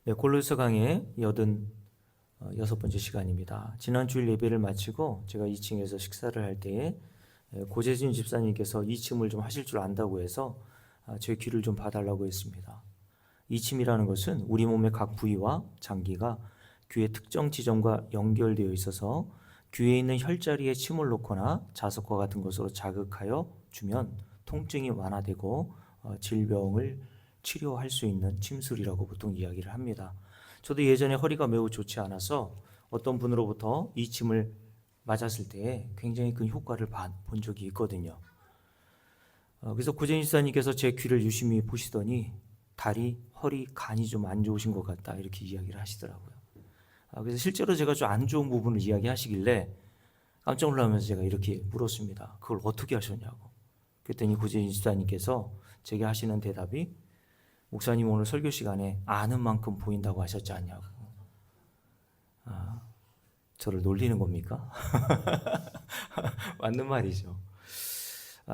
네, 골로새 강의 86번째 시간입니다. 지난 주일 예배를 마치고 제가 2층에서 식사를 할 때에 고재진 집사님께서 이침을 좀 하실 줄 안다고 해서 제 귀를 좀 봐달라고 했습니다. 이침이라는 것은 우리 몸의 각 부위와 장기가 귀의 특정 지점과 연결되어 있어서 귀에 있는 혈자리에 침을 놓거나 자석과 같은 것으로 자극하여 주면 통증이 완화되고 질병을 치료할 수 있는 침술이라고 보통 이야기를 합니다. 저도 예전에 허리가 매우 좋지 않아서 어떤 분으로부터 이 침을 맞았을 때 굉장히 큰 효과를 본 적이 있거든요. 그래서 고재인 지사님께서 제 귀를 유심히 보시더니 다리, 허리, 간이 좀 안 좋으신 것 같다 이렇게 이야기를 하시더라고요. 그래서 실제로 제가 좀 안 좋은 부분을 이야기하시길래 깜짝 놀라면서 제가 이렇게 물었습니다. 그걸 어떻게 하셨냐고. 그랬더니 고재인 지사님께서 제게 하시는 대답이 목사님 오늘 설교 시간에 아는 만큼 보인다고 하셨지 않냐고. 저를 놀리는 겁니까? 맞는 말이죠.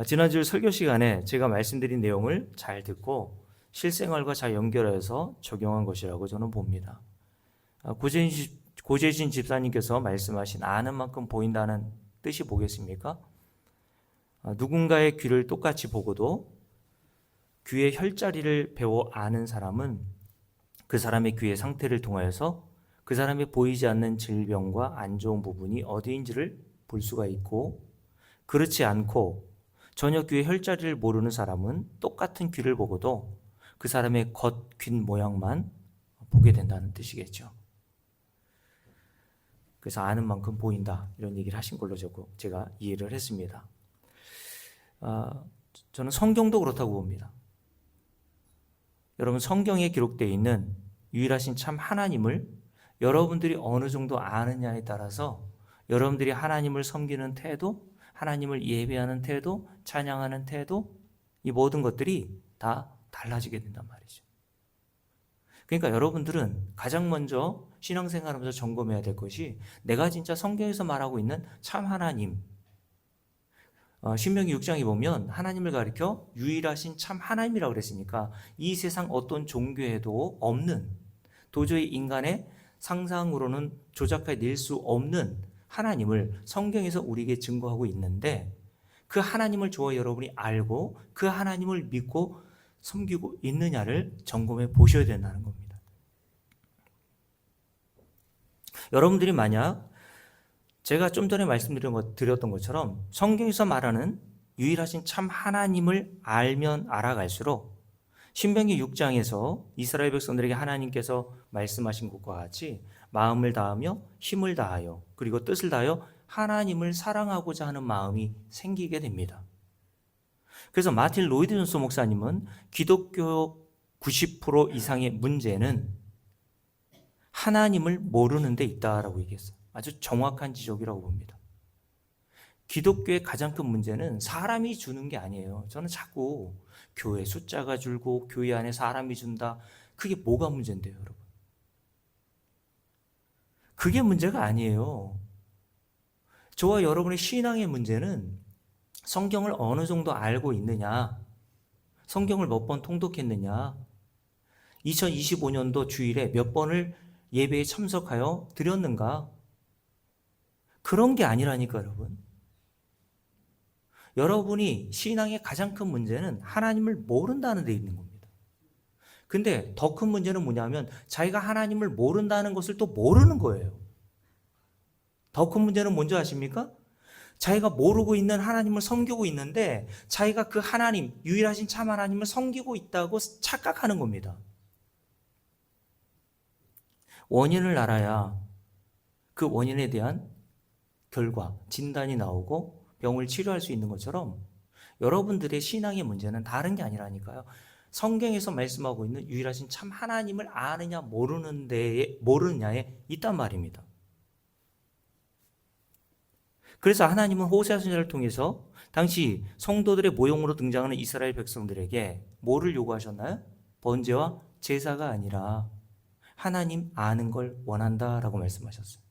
지난주 설교 시간에 제가 말씀드린 내용을 잘 듣고 실생활과 잘 연결해서 적용한 것이라고 저는 봅니다. 고재진 집사님께서 말씀하신 아는 만큼 보인다는 뜻이 뭐겠습니까? 누군가의 귀를 똑같이 보고도 귀의 혈자리를 배워 아는 사람은 그 사람의 귀의 상태를 통하여서 그 사람의 보이지 않는 질병과 안 좋은 부분이 어디인지를 볼 수가 있고, 그렇지 않고 전혀 귀의 혈자리를 모르는 사람은 똑같은 귀를 보고도 그 사람의 겉귀 모양만 보게 된다는 뜻이겠죠. 그래서 아는 만큼 보인다 이런 얘기를 하신 걸로 제가 이해를 했습니다. 저는 성경도 그렇다고 봅니다. 여러분, 성경에 기록되어 있는 유일하신 참 하나님을 여러분들이 어느 정도 아느냐에 따라서 여러분들이 하나님을 섬기는 태도, 하나님을 예배하는 태도, 찬양하는 태도, 이 모든 것들이 다 달라지게 된단 말이죠. 그러니까 여러분들은 가장 먼저 신앙생활하면서 점검해야 될 것이 내가 진짜 성경에서 말하고 있는 참 하나님, 신명기 6장에 보면 하나님을 가리켜 유일하신 참 하나님이라고 그랬으니까 이 세상 어떤 종교에도 없는, 도저히 인간의 상상으로는 조작해 낼 수 없는 하나님을 성경에서 우리에게 증거하고 있는데, 그 하나님을 저와 여러분이 알고 그 하나님을 믿고 섬기고 있느냐를 점검해 보셔야 된다는 겁니다. 여러분들이 만약 제가 좀 전에 말씀드렸던 것처럼 성경에서 말하는 유일하신 참 하나님을 알면 알아갈수록 신명기 6장에서 이스라엘 백성들에게 하나님께서 말씀하신 것과 같이 마음을 다하며 힘을 다하여 그리고 뜻을 다하여 하나님을 사랑하고자 하는 마음이 생기게 됩니다. 그래서 마틴 로이드 존스 목사님은 기독교 90% 이상의 문제는 하나님을 모르는 데 있다라고 얘기했어요. 아주 정확한 지적이라고 봅니다. 기독교의 가장 큰 문제는 사람이 주는 게 아니에요. 저는 자꾸 교회 숫자가 줄고 교회 안에 사람이 준다. 그게 뭐가 문제인데요, 여러분? 그게 문제가 아니에요. 저와 여러분의 신앙의 문제는 성경을 어느 정도 알고 있느냐, 성경을 몇 번 통독했느냐, 2025년도 주일에 몇 번을 예배에 참석하여 드렸는가, 그런 게 아니라니까, 여러분. 여러분이 신앙의 가장 큰 문제는 하나님을 모른다는 데 있는 겁니다. 근데 더 큰 문제는 뭐냐면 자기가 하나님을 모른다는 것을 또 모르는 거예요. 더 큰 문제는 뭔지 아십니까? 자기가 모르고 있는 하나님을 섬기고 있는데 자기가 그 하나님, 유일하신 참 하나님을 섬기고 있다고 착각하는 겁니다. 원인을 알아야 그 원인에 대한 결과, 진단이 나오고 병을 치료할 수 있는 것처럼 여러분들의 신앙의 문제는 다른 게 아니라니까요. 성경에서 말씀하고 있는 유일하신 참 하나님을 아느냐 모르느냐에 있단 말입니다. 그래서 하나님은 호세아 선지자를 통해서 당시 성도들의 모형으로 등장하는 이스라엘 백성들에게 뭐를 요구하셨나요? 번제와 제사가 아니라 하나님 아는 걸 원한다라고 말씀하셨어요.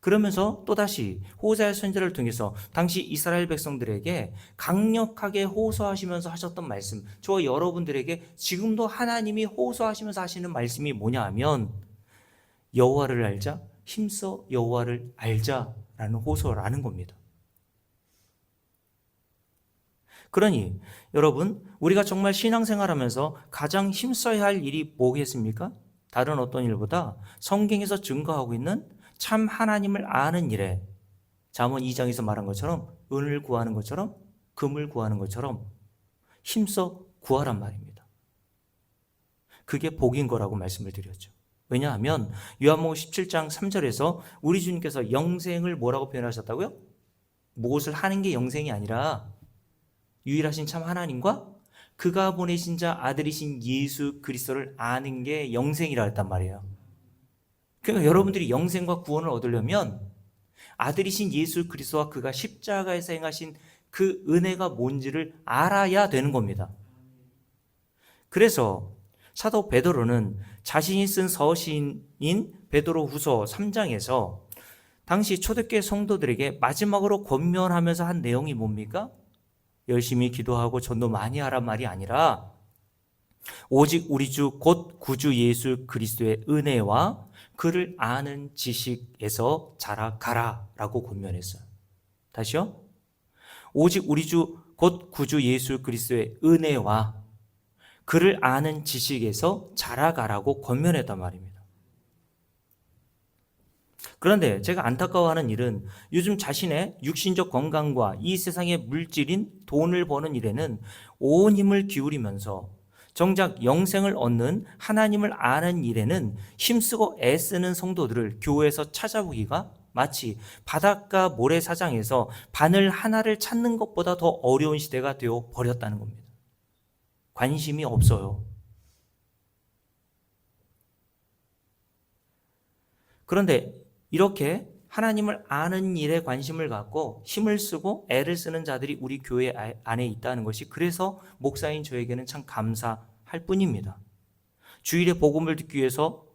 그러면서 또다시 호세아 선지자를 통해서 당시 이스라엘 백성들에게 강력하게 호소하시면서 하셨던 말씀, 저와 여러분들에게 지금도 하나님이 호소하시면서 하시는 말씀이 뭐냐 하면 여호와를 알자, 힘써 여호와를 알자라는 호소라는 겁니다. 그러니 여러분, 우리가 정말 신앙생활하면서 가장 힘써야 할 일이 뭐겠습니까? 다른 어떤 일보다 성경에서 증거하고 있는 참 하나님을 아는 일에, 잠언 2장에서 말한 것처럼 은을 구하는 것처럼 금을 구하는 것처럼 힘써 구하란 말입니다. 그게 복인 거라고 말씀을 드렸죠. 왜냐하면 요한복음 17장 3절에서 우리 주님께서 영생을 뭐라고 표현하셨다고요? 무엇을 하는 게 영생이 아니라 유일하신 참 하나님과 그가 보내신 자 아들이신 예수 그리스도를 아는 게 영생이라 했단 말이에요. 그러니까 여러분들이 영생과 구원을 얻으려면 아들이신 예수 그리스도와 그가 십자가에서 행하신 그 은혜가 뭔지를 알아야 되는 겁니다. 그래서 사도 베드로는 자신이 쓴 서신인 베드로후서 3장에서 당시 초대교회 성도들에게 마지막으로 권면하면서 한 내용이 뭡니까? 열심히 기도하고 전도 많이 하란 말이 아니라 오직 우리 주 곧 구주 예수 그리스도의 은혜와 그를 아는 지식에서 자라가라 라고 권면했어요. 다시요. 오직 우리 주 곧 구주 예수 그리스도의 은혜와 그를 아는 지식에서 자라가라고 권면했단 말입니다. 그런데 제가 안타까워하는 일은 요즘 자신의 육신적 건강과 이 세상의 물질인 돈을 버는 일에는 온 힘을 기울이면서 정작 영생을 얻는 하나님을 아는 일에는 힘쓰고 애쓰는 성도들을 교회에서 찾아보기가 마치 바닷가 모래사장에서 바늘 하나를 찾는 것보다 더 어려운 시대가 되어 버렸다는 겁니다. 관심이 없어요. 그런데 이렇게 하나님을 아는 일에 관심을 갖고 힘을 쓰고 애를 쓰는 자들이 우리 교회 안에 있다는 것이 그래서 목사인 저에게는 참 감사할 뿐입니다. 주일에 복음을 듣기 위해서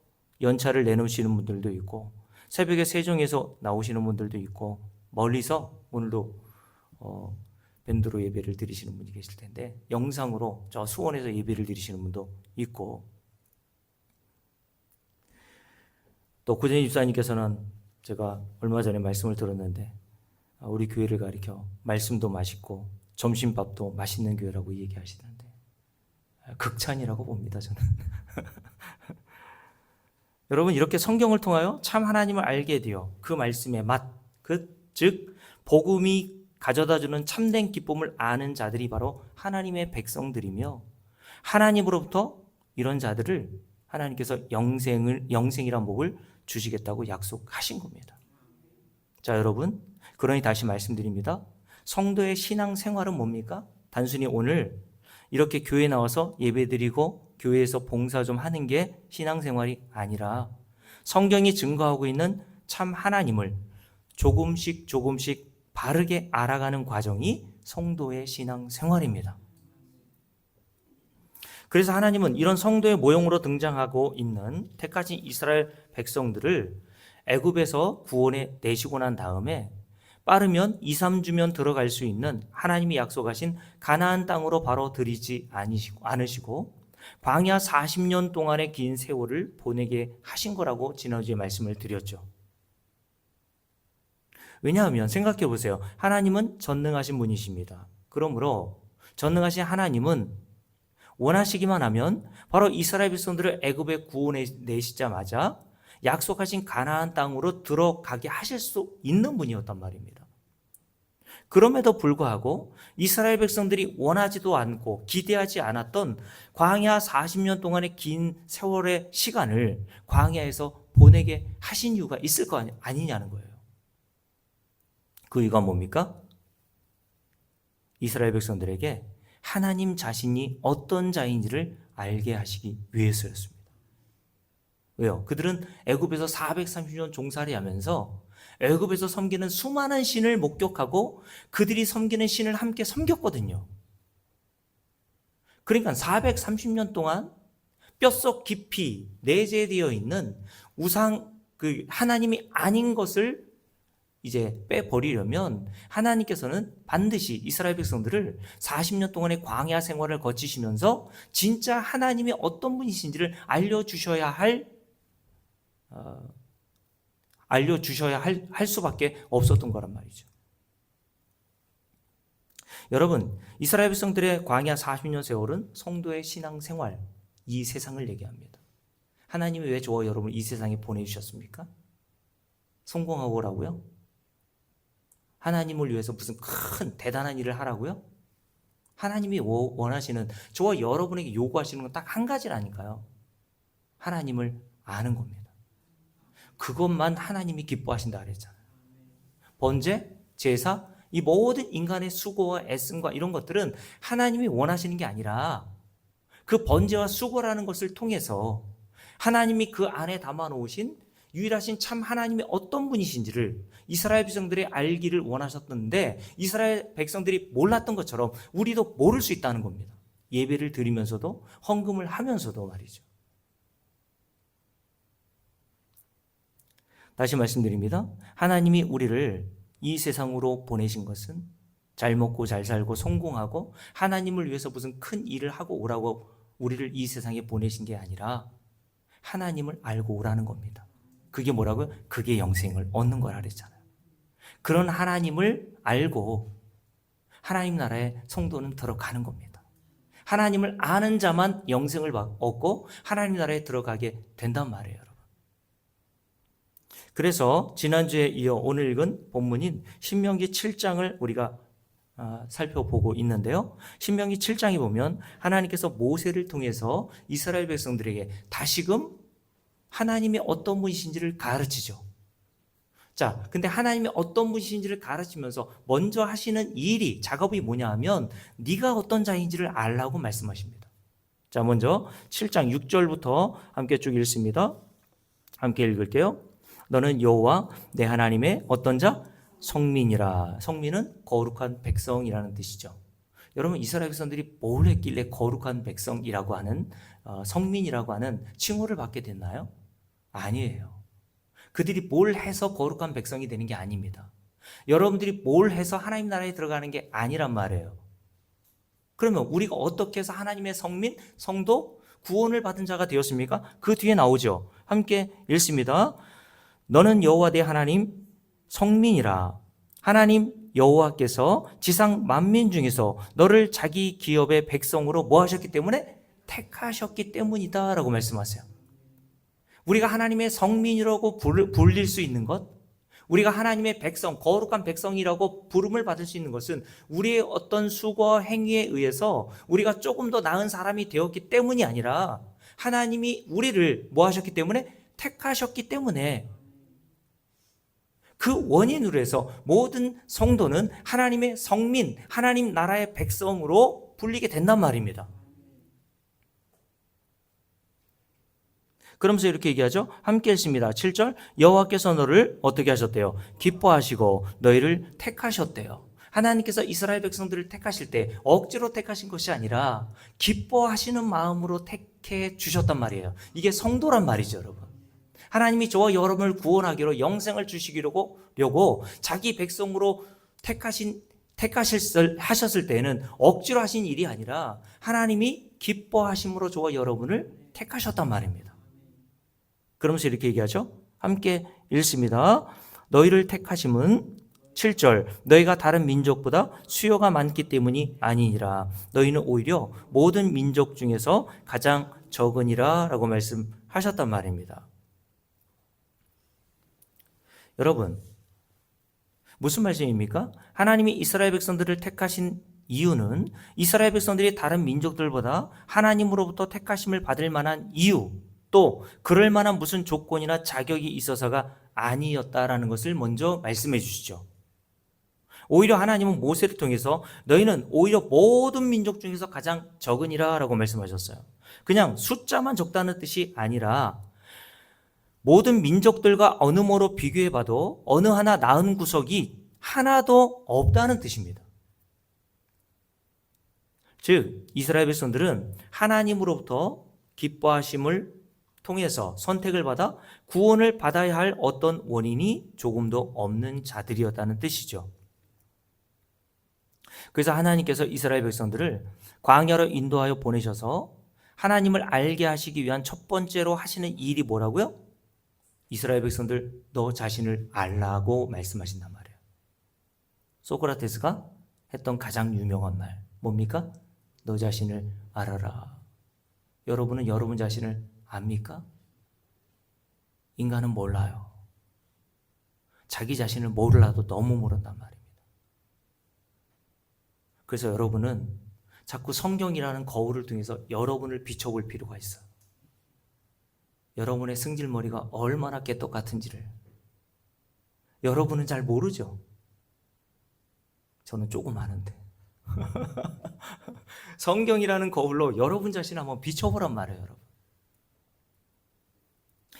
연차를 내놓으시는 분들도 있고 새벽에 세종에서 나오시는 분들도 있고 멀리서 오늘도 밴드로 예배를 드리시는 분이 계실 텐데 영상으로 저 수원에서 예배를 드리시는 분도 있고 또 구전희 집사님께서는 제가 얼마 전에 말씀을 들었는데 우리 교회를 가리켜 말씀도 맛있고 점심밥도 맛있는 교회라고 얘기하시는데 극찬이라고 봅니다 저는. 여러분 이렇게 성경을 통하여 참 하나님을 알게 되어 그 말씀의 맛, 즉 복음이 가져다주는 참된 기쁨을 아는 자들이 바로 하나님의 백성들이며 하나님으로부터 이런 자들을 하나님께서 영생이란 복을 주시겠다고 약속하신 겁니다. 자 여러분, 그러니 다시 말씀드립니다. 성도의 신앙 생활은 뭡니까? 단순히 오늘 이렇게 교회에 나와서 예배드리고 교회에서 봉사 좀 하는 게 신앙생활이 아니라 성경이 증거하고 있는 참 하나님을 조금씩 바르게 알아가는 과정이 성도의 신앙생활입니다. 그래서 하나님은 이런 성도의 모형으로 등장하고 있는 택하신 이스라엘 백성들을 애굽에서 구원해 내시고 난 다음에 빠르면 2, 3주면 들어갈 수 있는 하나님이 약속하신 가나안 땅으로 바로 들이지 않으시고 광야 40년 동안의 긴 세월을 보내게 하신 거라고 지난주에 말씀을 드렸죠. 왜냐하면 생각해 보세요. 하나님은 전능하신 분이십니다. 그러므로 전능하신 하나님은 원하시기만 하면 바로 이스라엘 백성들을 애굽에 구원해 내시자마자 약속하신 가나안 땅으로 들어가게 하실 수 있는 분이었단 말입니다. 그럼에도 불구하고 이스라엘 백성들이 원하지도 않고 기대하지 않았던 광야 40년 동안의 긴 세월의 시간을 광야에서 보내게 하신 이유가 있을 거 아니냐는 거예요. 그 이유가 뭡니까? 이스라엘 백성들에게 하나님 자신이 어떤 자인지를 알게 하시기 위해서였습니다. 왜요? 그들은 애굽에서 430년 종살이 하면서 애굽에서 섬기는 수많은 신을 목격하고 그들이 섬기는 신을 함께 섬겼거든요. 그러니까 430년 동안 뼛속 깊이 내재되어 있는 우상, 그 하나님이 아닌 것을 이제 빼버리려면 하나님께서는 반드시 이스라엘 백성들을 40년 동안의 광야 생활을 거치시면서 진짜 하나님이 어떤 분이신지를 알려주셔야 할 수밖에 없었던 거란 말이죠. 여러분, 이스라엘 백성들의 광야 40년 세월은 성도의 신앙생활, 이 세상을 얘기합니다. 하나님이 왜 저와 여러분을 이 세상에 보내주셨습니까? 성공하고라고요? 하나님을 위해서 무슨 큰 대단한 일을 하라고요? 하나님이 원하시는, 저와 여러분에게 요구하시는 건 딱 한 가지라니까요. 하나님을 아는 겁니다. 그것만 하나님이 기뻐하신다 그랬잖아요. 번제, 제사, 이 모든 인간의 수고와 애씀과 이런 것들은 하나님이 원하시는 게 아니라 그 번제와 수고라는 것을 통해서 하나님이 그 안에 담아놓으신 유일하신 참 하나님이 어떤 분이신지를 이스라엘 백성들이 알기를 원하셨는데 이스라엘 백성들이 몰랐던 것처럼 우리도 모를 수 있다는 겁니다. 예배를 드리면서도 헌금을 하면서도 말이죠. 다시 말씀드립니다. 하나님이 우리를 이 세상으로 보내신 것은 잘 먹고 잘 살고 성공하고 하나님을 위해서 무슨 큰 일을 하고 오라고 우리를 이 세상에 보내신 게 아니라 하나님을 알고 오라는 겁니다. 그게 뭐라고요? 그게 영생을 얻는 거라 그랬잖아요. 그런 하나님을 알고 하나님 나라에 성도는 들어가는 겁니다. 하나님을 아는 자만 영생을 얻고 하나님 나라에 들어가게 된단 말이에요, 여러분. 그래서 지난주에 이어 오늘 읽은 본문인 신명기 7장을 우리가 살펴보고 있는데요. 신명기 7장에 보면 하나님께서 모세를 통해서 이스라엘 백성들에게 다시금 하나님이 어떤 분이신지를 가르치죠. 자, 근데 하나님이 어떤 분이신지를 가르치면서 먼저 하시는 일이, 작업이 뭐냐 하면 네가 어떤 자인지를 알라고 말씀하십니다. 자, 먼저 7장 6절부터 함께 쭉 읽습니다. 함께 읽을게요. 너는 여호와 내 하나님의 어떤 자? 성민이라. 성민은 거룩한 백성이라는 뜻이죠. 여러분, 이스라엘 백성들이 뭘 했길래 거룩한 백성이라고 하는 성민이라고 하는 칭호를 받게 됐나요? 아니에요. 그들이 뭘 해서 거룩한 백성이 되는 게 아닙니다. 여러분들이 뭘 해서 하나님 나라에 들어가는 게 아니란 말이에요. 그러면 우리가 어떻게 해서 하나님의 성민, 성도, 구원을 받은 자가 되었습니까? 그 뒤에 나오죠. 함께 읽습니다. 너는 여호와 내 하나님 성민이라. 하나님 여호와께서 지상 만민 중에서 너를 자기 기업의 백성으로 뭐 하셨기 때문에? 택하셨기 때문이다 라고 말씀하세요. 우리가 하나님의 성민이라고 불릴 수 있는 것, 우리가 하나님의 백성, 거룩한 백성이라고 부름을 받을 수 있는 것은 우리의 어떤 수고와 행위에 의해서 우리가 조금 더 나은 사람이 되었기 때문이 아니라 하나님이 우리를 뭐 하셨기 때문에? 택하셨기 때문에, 그 원인으로 해서 모든 성도는 하나님의 성민, 하나님 나라의 백성으로 불리게 된단 말입니다. 그러면서 이렇게 얘기하죠. 함께 읽습니다. 7절. 여호와께서 너를 어떻게 하셨대요? 기뻐하시고 너희를 택하셨대요. 하나님께서 이스라엘 백성들을 택하실 때 억지로 택하신 것이 아니라 기뻐하시는 마음으로 택해 주셨단 말이에요. 이게 성도란 말이죠, 여러분. 하나님이 저와 여러분을 구원하기로, 영생을 주시기로 자기 백성으로 하셨을 때는 억지로 하신 일이 아니라 하나님이 기뻐하심으로 저와 여러분을 택하셨단 말입니다. 그러면서 이렇게 얘기하죠. 함께 읽습니다. 너희를 택하심은 7절. 너희가 다른 민족보다 수요가 많기 때문이 아니니라. 너희는 오히려 모든 민족 중에서 가장 적으니라 라고 말씀하셨단 말입니다. 여러분, 무슨 말씀입니까? 하나님이 이스라엘 백성들을 택하신 이유는 이스라엘 백성들이 다른 민족들보다 하나님으로부터 택하심을 받을 만한 이유, 또 그럴 만한 무슨 조건이나 자격이 있어서가 아니었다라는 것을 먼저 말씀해 주시죠. 오히려 하나님은 모세를 통해서 너희는 오히려 모든 민족 중에서 가장 적으니라 라고 말씀하셨어요. 그냥 숫자만 적다는 뜻이 아니라 모든 민족들과 어느 뭐로 비교해봐도 어느 하나 나은 구석이 하나도 없다는 뜻입니다. 즉 이스라엘 백성들은 하나님으로부터 기뻐하심을 통해서 선택을 받아 구원을 받아야 할 어떤 원인이 조금도 없는 자들이었다는 뜻이죠. 그래서 하나님께서 이스라엘 백성들을 광야로 인도하여 보내셔서 하나님을 알게 하시기 위한 첫 번째로 하시는 일이 뭐라고요? 이스라엘 백성들 너 자신을 알라고 말씀하신단 말이에요. 소크라테스가 했던 가장 유명한 말 뭡니까? 너 자신을 알아라. 여러분은 여러분 자신을 압니까? 인간은 몰라요. 자기 자신을 몰라도 너무 모른단 말입니다. 그래서 여러분은 자꾸 성경이라는 거울을 통해서 여러분을 비춰볼 필요가 있어요. 여러분의 승질머리가 얼마나 깨똑 같은지를 여러분은 잘 모르죠. 저는 조금 아는데. 성경이라는 거울로 여러분 자신을 한번 비춰보란 말이에요, 여러분.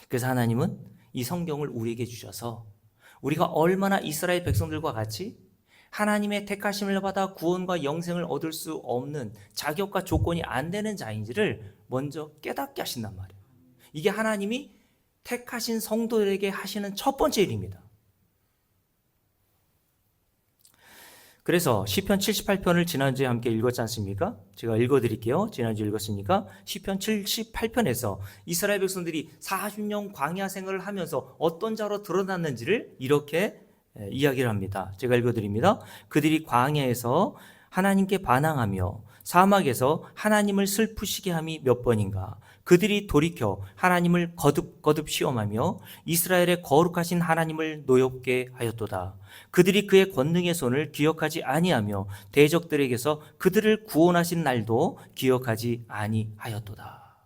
그래서 하나님은 이 성경을 우리에게 주셔서 우리가 얼마나 이스라엘 백성들과 같이 하나님의 택하심을 받아 구원과 영생을 얻을 수 없는 자격과 조건이 안 되는 자인지를 먼저 깨닫게 하신단 말이에요. 이게 하나님이 택하신 성도들에게 하시는 첫 번째 일입니다. 그래서 시편 78편을 지난주에 함께 읽었지 않습니까? 제가 읽어드릴게요. 지난주에 읽었으니까 시편 78편에서 이스라엘 백성들이 40년 광야 생활을 하면서 어떤 자로 드러났는지를 이렇게 이야기를 합니다. 제가 읽어드립니다. 그들이 광야에서 하나님께 반항하며 사막에서 하나님을 슬프시게 함이 몇 번인가. 그들이 돌이켜 하나님을 거듭 시험하며 이스라엘의 거룩하신 하나님을 노엽게 하였도다. 그들이 그의 권능의 손을 기억하지 아니하며 대적들에게서 그들을 구원하신 날도 기억하지 아니하였도다.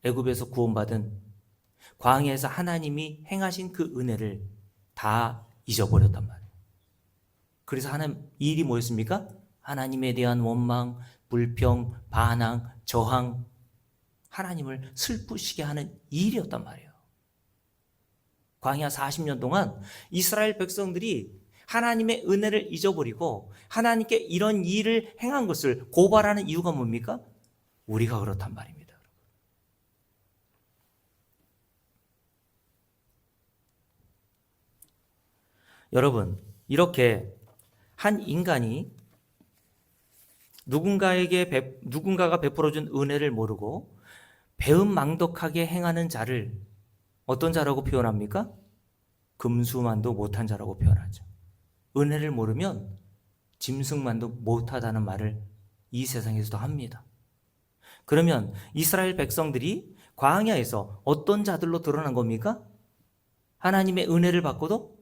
애굽에서 구원받은 광야에서 하나님이 행하신 그 은혜를 다 잊어버렸단 말이에요. 그래서 하나님 일이 뭐였습니까? 하나님에 대한 원망, 불평, 반항, 저항, 하나님을 슬프시게 하는 일이었단 말이에요. 광야 40년 동안 이스라엘 백성들이 하나님의 은혜를 잊어버리고 하나님께 이런 일을 행한 것을 고발하는 이유가 뭡니까? 우리가 그렇단 말입니다. 여러분, 이렇게 한 인간이 누군가가 베풀어준 은혜를 모르고 배은망덕하게 행하는 자를 어떤 자라고 표현합니까? 금수만도 못한 자라고 표현하죠. 은혜를 모르면 짐승만도 못하다는 말을 이 세상에서도 합니다. 그러면 이스라엘 백성들이 광야에서 어떤 자들로 드러난 겁니까? 하나님의 은혜를 받고도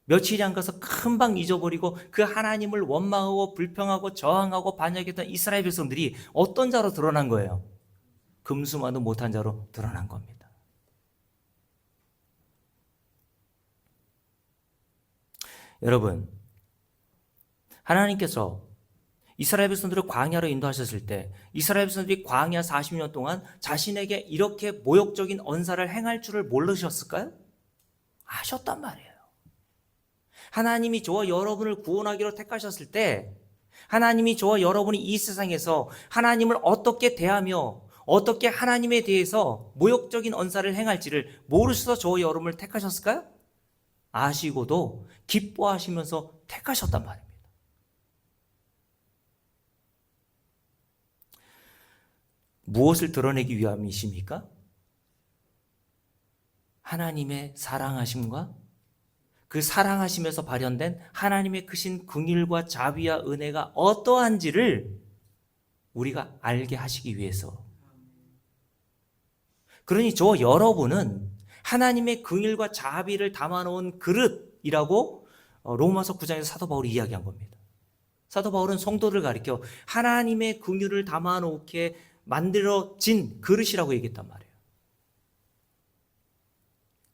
며칠이 안 가서 금방 잊어버리고 그 하나님을 원망하고 불평하고 저항하고 반역했던 이스라엘 백성들이 어떤 자로 드러난 거예요? 금수만도 못한 자로 드러난 겁니다. 여러분, 하나님께서 이스라엘 백성들을 광야로 인도하셨을 때 이스라엘 백성들이 광야 40년 동안 자신에게 이렇게 모욕적인 언사를 행할 줄을 모르셨을까요? 아셨단 말이에요. 하나님이 저와 여러분을 구원하기로 택하셨을 때 하나님이 저와 여러분이 이 세상에서 하나님을 어떻게 대하며 어떻게 하나님에 대해서 모욕적인 언사를 행할지를 모르셔서 저와 여러분을 택하셨을까요? 아시고도 기뻐하시면서 택하셨단 말입니다. 무엇을 드러내기 위함이십니까? 하나님의 사랑하심과 그 사랑하심에서 발현된 하나님의 크신 긍휼과 자비와 은혜가 어떠한지를 우리가 알게 하시기 위해서. 그러니 저와 여러분은 하나님의 긍휼과 자비를 담아놓은 그릇이라고 로마서 9장에서 사도 바울이 이야기한 겁니다. 사도 바울은 성도를 가리켜 하나님의 긍휼을 담아놓게 만들어진 그릇이라고 얘기했단 말이에요.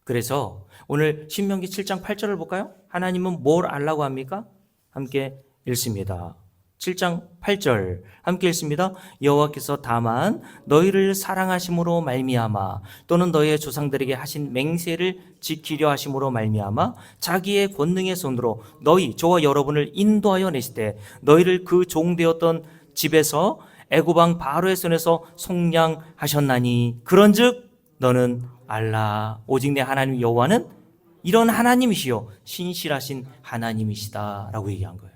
그래서 오늘 신명기 7장 8절을 볼까요? 하나님은 뭘 알라고 합니까? 함께 읽습니다. 7장 8절 함께 읽습니다. 여호와께서 다만 너희를 사랑하심으로 말미암아 또는 너희의 조상들에게 하신 맹세를 지키려 하심으로 말미암아 자기의 권능의 손으로 너희 저와 여러분을 인도하여 내시되 너희를 그 종되었던 집에서 애굽 왕 바로의 손에서 속량하셨나니 그런즉 너는 알라 오직 내 하나님 여호와는 이런 하나님이시요 신실하신 하나님이시다 라고 얘기한 거예요.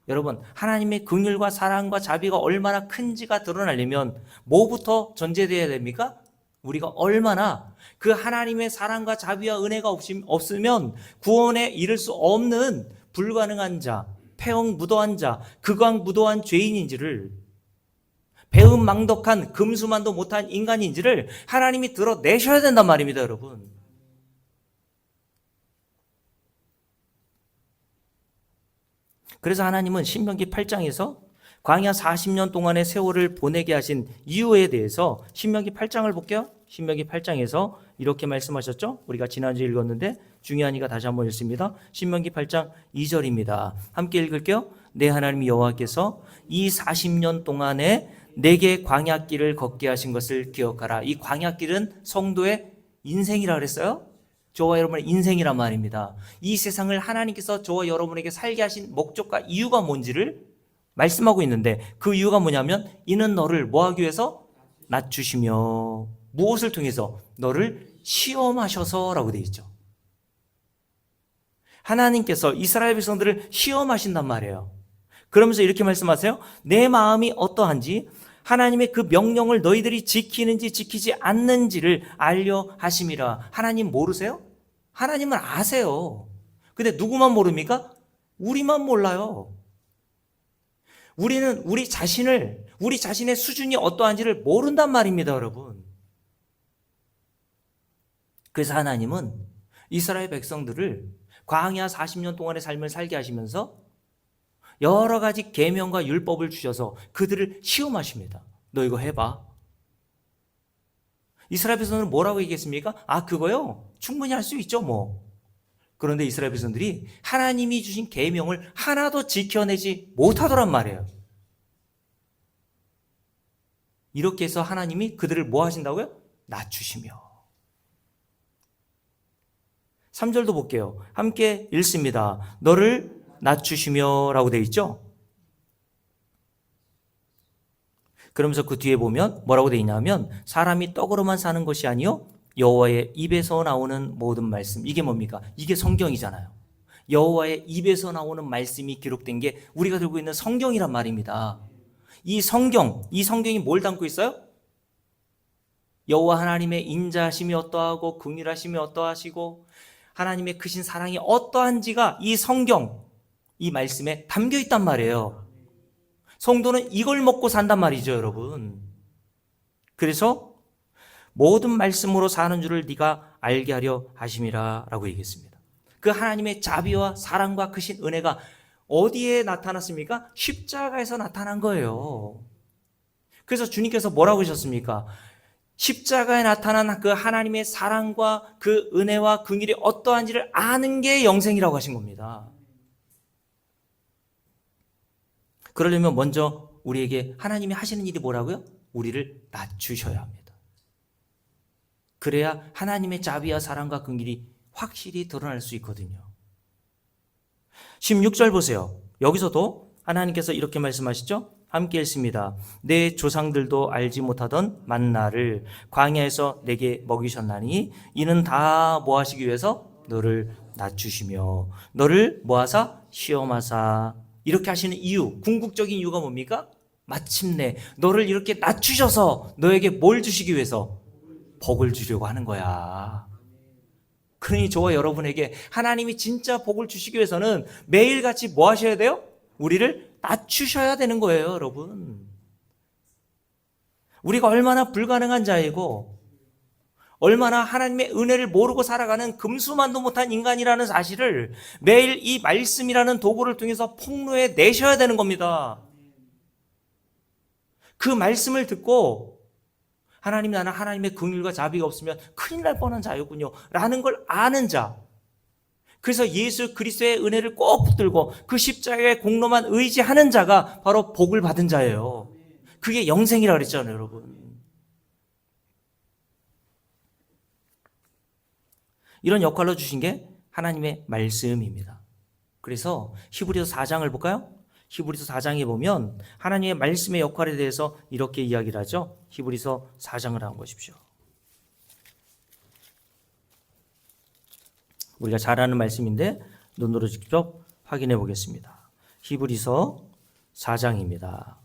여러분, 하나님의 긍휼과 사랑과 자비가 얼마나 큰지가 드러나려면 뭐부터 전제되어야 됩니까? 우리가 얼마나 그 하나님의 사랑과 자비와 은혜가 없으면 구원에 이를 수 없는 불가능한 자, 폐역무도한 자, 극악무도한 죄인인지를, 배은망덕한 금수만도 못한 인간인지를 하나님이 드러내셔야 된단 말입니다, 여러분. 그래서 하나님은 신명기 8장에서 광야 40년 동안의 세월을 보내게 하신 이유에 대해서 신명기 8장을 볼게요. 신명기 8장에서 이렇게 말씀하셨죠? 우리가 지난주에 읽었는데 중요하니까 다시 한번 읽습니다. 신명기 8장 2절입니다. 함께 읽을게요. 내 하나님 여호와께서 이 40년 동안에 내게 광야길을 걷게 하신 것을 기억하라. 이 광야길은 성도의 인생이라 그랬어요. 저와 여러분의 인생이란 말입니다. 이 세상을 하나님께서 저와 여러분에게 살게 하신 목적과 이유가 뭔지를 말씀하고 있는데 그 이유가 뭐냐면 이는 너를 뭐하기 위해서? 낮추시며 무엇을 통해서? 너를 시험하셔서라고 되어 있죠. 하나님께서 이스라엘 백성들을 시험하신단 말이에요. 그러면서 이렇게 말씀하세요. 내 마음이 어떠한지 하나님의 그 명령을 너희들이 지키는지 지키지 않는지를 알려 하심이라. 하나님 모르세요? 하나님은 아세요. 근데 누구만 모릅니까? 우리만 몰라요. 우리는 우리 자신의 수준이 어떠한지를 모른단 말입니다, 여러분. 그래서 하나님은 이스라엘 백성들을 광야 40년 동안의 삶을 살게 하시면서 여러 가지 계명과 율법을 주셔서 그들을 시험하십니다. 너 이거 해봐. 이스라엘 백성들은 뭐라고 얘기했습니까? 아, 그거요? 충분히 할 수 있죠, 뭐. 그런데 이스라엘 백성들이 하나님이 주신 계명을 하나도 지켜내지 못하더란 말이에요. 이렇게 해서 하나님이 그들을 뭐 하신다고요? 낮추시며. 3절도 볼게요. 함께 읽습니다. 너를 낮추시며 라고 되어 있죠? 그러면서 그 뒤에 보면 뭐라고 되어 있냐면 사람이 떡으로만 사는 것이 아니요 여호와의 입에서 나오는 모든 말씀. 이게 뭡니까? 이게 성경이잖아요. 여호와의 입에서 나오는 말씀이 기록된 게 우리가 들고 있는 성경이란 말입니다. 이 성경이 뭘 담고 있어요? 여호와 하나님의 인자하심이 어떠하고 긍휼하심이 어떠하시고 하나님의 크신 사랑이 어떠한지가 이 성경, 이 말씀에 담겨 있단 말이에요. 성도는 이걸 먹고 산단 말이죠, 여러분. 그래서 모든 말씀으로 사는 줄을 네가 알게 하려 하심이라 라고 얘기했습니다. 그 하나님의 자비와 사랑과 크신 은혜가 어디에 나타났습니까? 십자가에서 나타난 거예요. 그래서 주님께서 뭐라고 하셨습니까? 십자가에 나타난 그 하나님의 사랑과 그 은혜와 긍휼이 어떠한지를 아는 게 영생이라고 하신 겁니다. 그러려면 먼저 우리에게 하나님이 하시는 일이 뭐라고요? 우리를 낮추셔야 합니다. 그래야 하나님의 자비와 사랑과 긍휼이 확실히 드러날 수 있거든요. 16절 보세요. 여기서도 하나님께서 이렇게 말씀하시죠? 함께 읽습니다. 내 조상들도 알지 못하던 만나를 광야에서 내게 먹이셨나니 이는 다 뭐 하시기 위해서? 너를 낮추시며 너를 뭐 하사? 시험하사. 이렇게 하시는 이유, 궁극적인 이유가 뭡니까? 마침내 너를 이렇게 낮추셔서 너에게 뭘 주시기 위해서? 복을 주려고 하는 거야. 그러니 저와 여러분에게 하나님이 진짜 복을 주시기 위해서는 매일같이 뭐 하셔야 돼요? 우리를 낮추셔야 되는 거예요, 여러분. 우리가 얼마나 불가능한 자이고 얼마나 하나님의 은혜를 모르고 살아가는 금수만도 못한 인간이라는 사실을 매일 이 말씀이라는 도구를 통해서 폭로해 내셔야 되는 겁니다. 그 말씀을 듣고 하나님, 나는 하나님의 긍휼과 자비가 없으면 큰일 날 뻔한 자였군요 라는 걸 아는 자, 그래서 예수 그리스도의 은혜를 꼭 붙들고 그 십자가의 공로만 의지하는 자가 바로 복을 받은 자예요. 그게 영생이라고 그랬잖아요, 여러분. 이런 역할로 주신 게 하나님의 말씀입니다. 그래서 히브리서 4장을 볼까요? 히브리서 4장에 보면 하나님의 말씀의 역할에 대해서 이렇게 이야기를 하죠. 히브리서 4장을 한번 보십시오. 우리가 잘 아는 말씀인데 눈으로 직접 확인해 보겠습니다. 히브리서 4장입니다.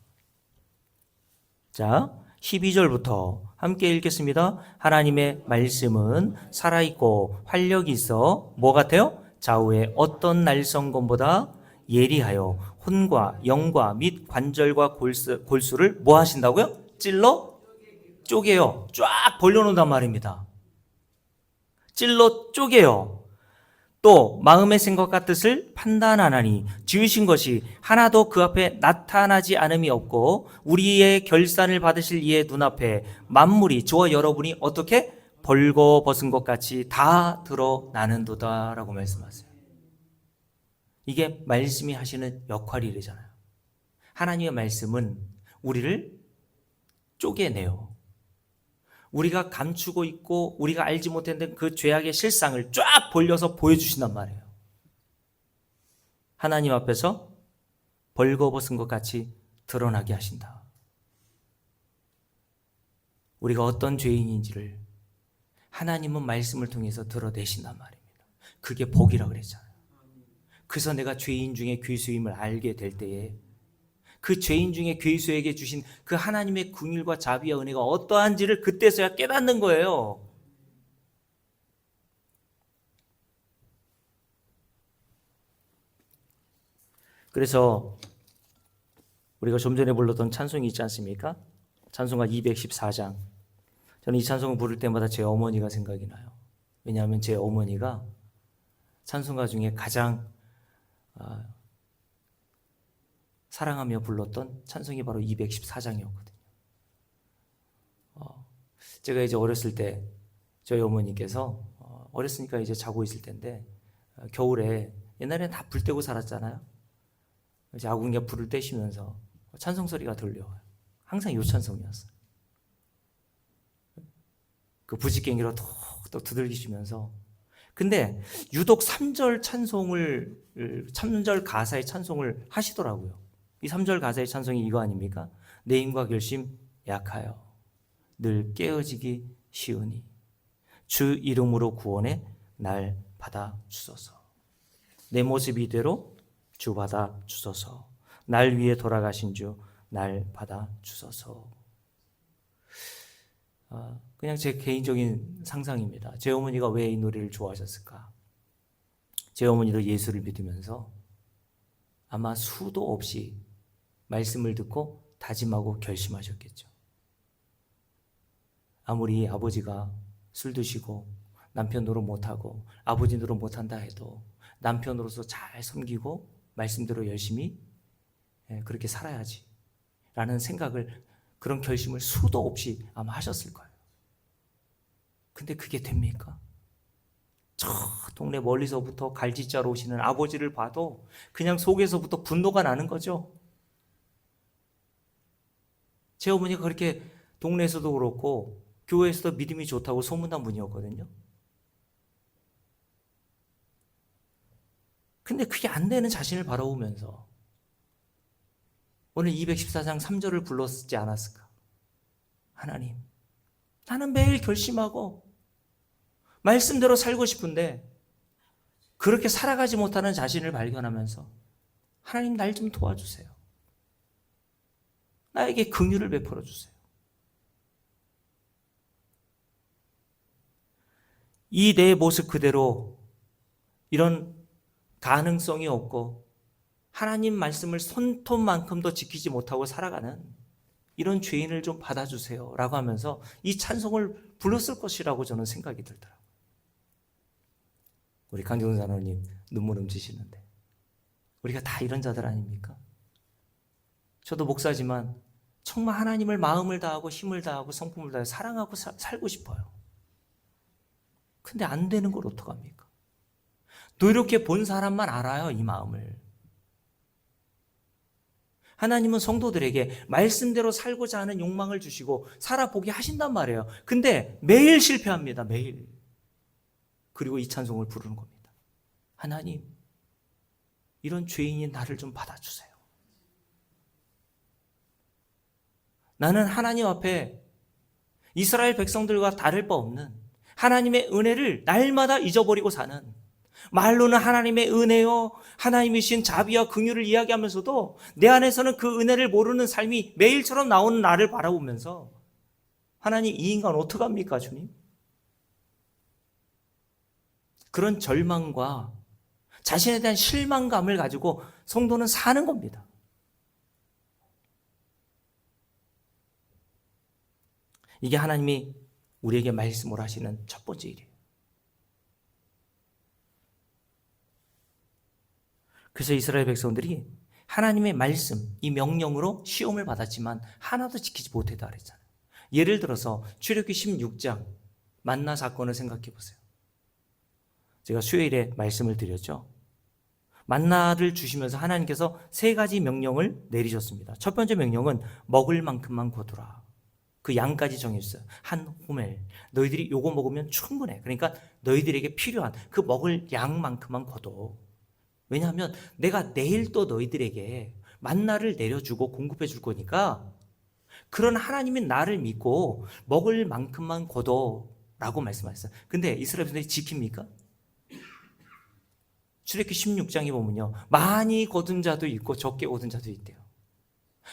자, 12절부터 함께 읽겠습니다. 하나님의 말씀은 살아있고 활력이 있어 뭐 같아요? 좌우의 어떤 날성검보다 예리하여 혼과 영과 및 관절과 골수를 뭐 하신다고요? 찔러 쪼개요. 쫙 벌려놓는단 말입니다. 찔러 쪼개요. 또 마음의 생각과 뜻을 판단하나니 지으신 것이 하나도 그 앞에 나타나지 않음이 없고 우리의 결산을 받으실 이의 눈앞에 만물이 저와 여러분이 어떻게 벌거벗은 것 같이 다 드러나는도다 라고 말씀하세요. 이게 말씀이 하시는 역할이래잖아요. 하나님의 말씀은 우리를 쪼개내요. 우리가 감추고 있고 우리가 알지 못했던 그 죄악의 실상을 쫙 벌려서 보여주신단 말이에요. 하나님 앞에서 벌거벗은 것 같이 드러나게 하신다. 우리가 어떤 죄인인지를 하나님은 말씀을 통해서 드러내신단 말입니다. 그게 복이라 그랬잖아요. 그래서 내가 죄인 중에 괴수임을 알게 될 때에 그 죄인 중에 괴수에게 주신 그 하나님의 긍휼과 자비와 은혜가 어떠한지를 그때서야 깨닫는 거예요. 그래서 우리가 좀 전에 불렀던 찬송이 있지 않습니까? 찬송가 214장. 저는 이 찬송을 부를 때마다 제 어머니가 생각이 나요. 왜냐하면 제 어머니가 찬송가 중에 가장 사랑하며 불렀던 찬송이 바로 214장이었거든요. 제가 이제 어렸을 때 저희 어머니께서 어렸으니까 이제 자고 있을 텐데 겨울에 옛날에는 다 불 떼고 살았잖아요. 이제 아궁이가 불을 떼시면서 찬송 소리가 들려와요. 항상 요 찬송이었어요. 그 부지깽이로 톡톡 두들기시면서 근데 유독 3절 찬송을 3절 가사의 찬송을 하시더라고요. 이 3절 가사의 찬송이 이거 아닙니까? 내 힘과 결심 약하여 늘 깨어지기 쉬우니 주 이름으로 구원해 날 받아 주소서. 내 모습 이대로 주 받아 주소서. 날 위해 돌아가신 주 날 받아 주소서. 그냥 제 개인적인 상상입니다. 제 어머니가 왜 이 노래를 좋아하셨을까? 제 어머니도 예수를 믿으면서 아마 수도 없이 말씀을 듣고 다짐하고 결심하셨겠죠. 아무리 아버지가 술 드시고 남편 노릇 못하고 아버지 노릇 못한다 해도 남편으로서 잘 섬기고 말씀대로 열심히 그렇게 살아야지 라는 생각을 그런 결심을 수도 없이 아마 하셨을 거예요. 근데 그게 됩니까? 저 동네 멀리서부터 갈짓자로 오시는 아버지를 봐도 그냥 속에서부터 분노가 나는 거죠. 제 어머니가 그렇게 동네에서도 그렇고 교회에서도 믿음이 좋다고 소문난 분이었거든요. 근데 그게 안 되는 자신을 바라보면서 오늘 214장 3절을 불렀지 않았을까? 하나님, 나는 매일 결심하고 말씀대로 살고 싶은데 그렇게 살아가지 못하는 자신을 발견하면서 하나님 날 좀 도와주세요. 나에게 긍휼을 베풀어 주세요. 이 내 모습 그대로 이런 가능성이 없고 하나님 말씀을 손톱만큼도 지키지 못하고 살아가는 이런 죄인을 좀 받아주세요 라고 하면서 이 찬송을 불렀을 것이라고 저는 생각이 들더라고요. 우리 강경선 장로님 눈물 훔치시는데 우리가 다 이런 자들 아닙니까? 저도 목사지만 정말 하나님을 마음을 다하고 힘을 다하고 성품을 다해 사랑하고 살고 싶어요. 근데 안 되는 걸 어떡합니까? 노력해 본 사람만 알아요, 이 마음을. 하나님은 성도들에게 말씀대로 살고자 하는 욕망을 주시고 살아보게 하신단 말이에요. 근데 매일 실패합니다, 매일. 그리고 이 찬송을 부르는 겁니다. 하나님, 이런 죄인인 나를 좀 받아주세요. 나는 하나님 앞에 이스라엘 백성들과 다를 바 없는 하나님의 은혜를 날마다 잊어버리고 사는 말로는 하나님의 은혜요, 하나님이신 자비와 긍휼을 이야기하면서도 내 안에서는 그 은혜를 모르는 삶이 매일처럼 나오는 나를 바라보면서 하나님, 이 인간 어떡합니까 주님? 그런 절망과 자신에 대한 실망감을 가지고 성도는 사는 겁니다. 이게 하나님이 우리에게 말씀을 하시는 첫 번째 일이에요. 그래서 이스라엘 백성들이 하나님의 말씀, 이 명령으로 시험을 받았지만 하나도 지키지 못했다 그랬잖아요. 예를 들어서 출애굽기 16장 만나 사건을 생각해 보세요. 제가 수요일에 말씀을 드렸죠. 만나를 주시면서 하나님께서 3가지 명령을 내리셨습니다. 첫 번째 명령은 먹을 만큼만 거두라. 그 양까지 정해주셨어요. 한 호멜. 너희들이 요거 먹으면 충분해. 그러니까 너희들에게 필요한 그 먹을 양만큼만 거둬. 왜냐하면 내가 내일 또 너희들에게 만나를 내려주고 공급해 줄 거니까 그런 하나님이 나를 믿고 먹을 만큼만 거둬라고 말씀하셨어요. 근데 이스라엘 백성들이 지킵니까? 출애굽기 16장에 보면요, 많이 거둔 자도 있고 적게 거둔 자도 있대요.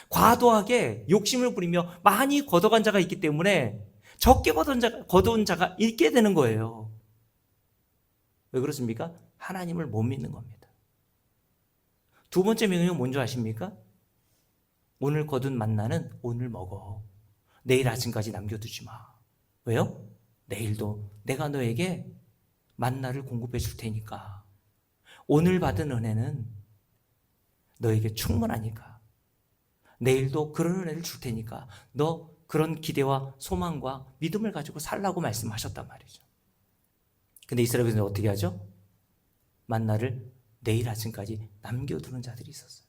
과도하게 욕심을 부리며 많이 걷어간 자가 있기 때문에 적게 거둔 자가 있게 되는 거예요. 왜 그렇습니까? 하나님을 못 믿는 겁니다. 두 번째 명령은 뭔지 아십니까? 오늘 거둔 만나는 오늘 먹어. 내일 아침까지 남겨두지 마. 왜요? 내일도 내가 너에게 만나를 공급해 줄 테니까. 오늘 받은 은혜는 너에게 충분하니까. 내일도 그런 은혜를 줄 테니까 너 그런 기대와 소망과 믿음을 가지고 살라고 말씀하셨단 말이죠. 근데 이스라엘 백성은 어떻게 하죠? 만나를 내일 아침까지 남겨두는 자들이 있었어요.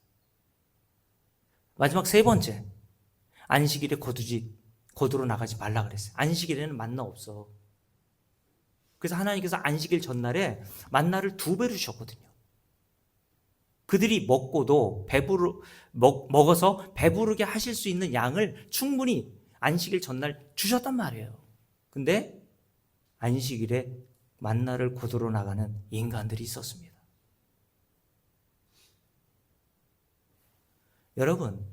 마지막 3번째, 안식일에 거두러 나가지 말라 그랬어요. 안식일에는 만나 없어. 그래서 하나님께서 안식일 전날에 만나를 2배로 주셨거든요. 그들이 먹고도 먹어서 배부르게 하실 수 있는 양을 충분히 안식일 전날 주셨단 말이에요. 근데 안식일에 만나를 거두러 나가는 인간들이 있었습니다. 여러분,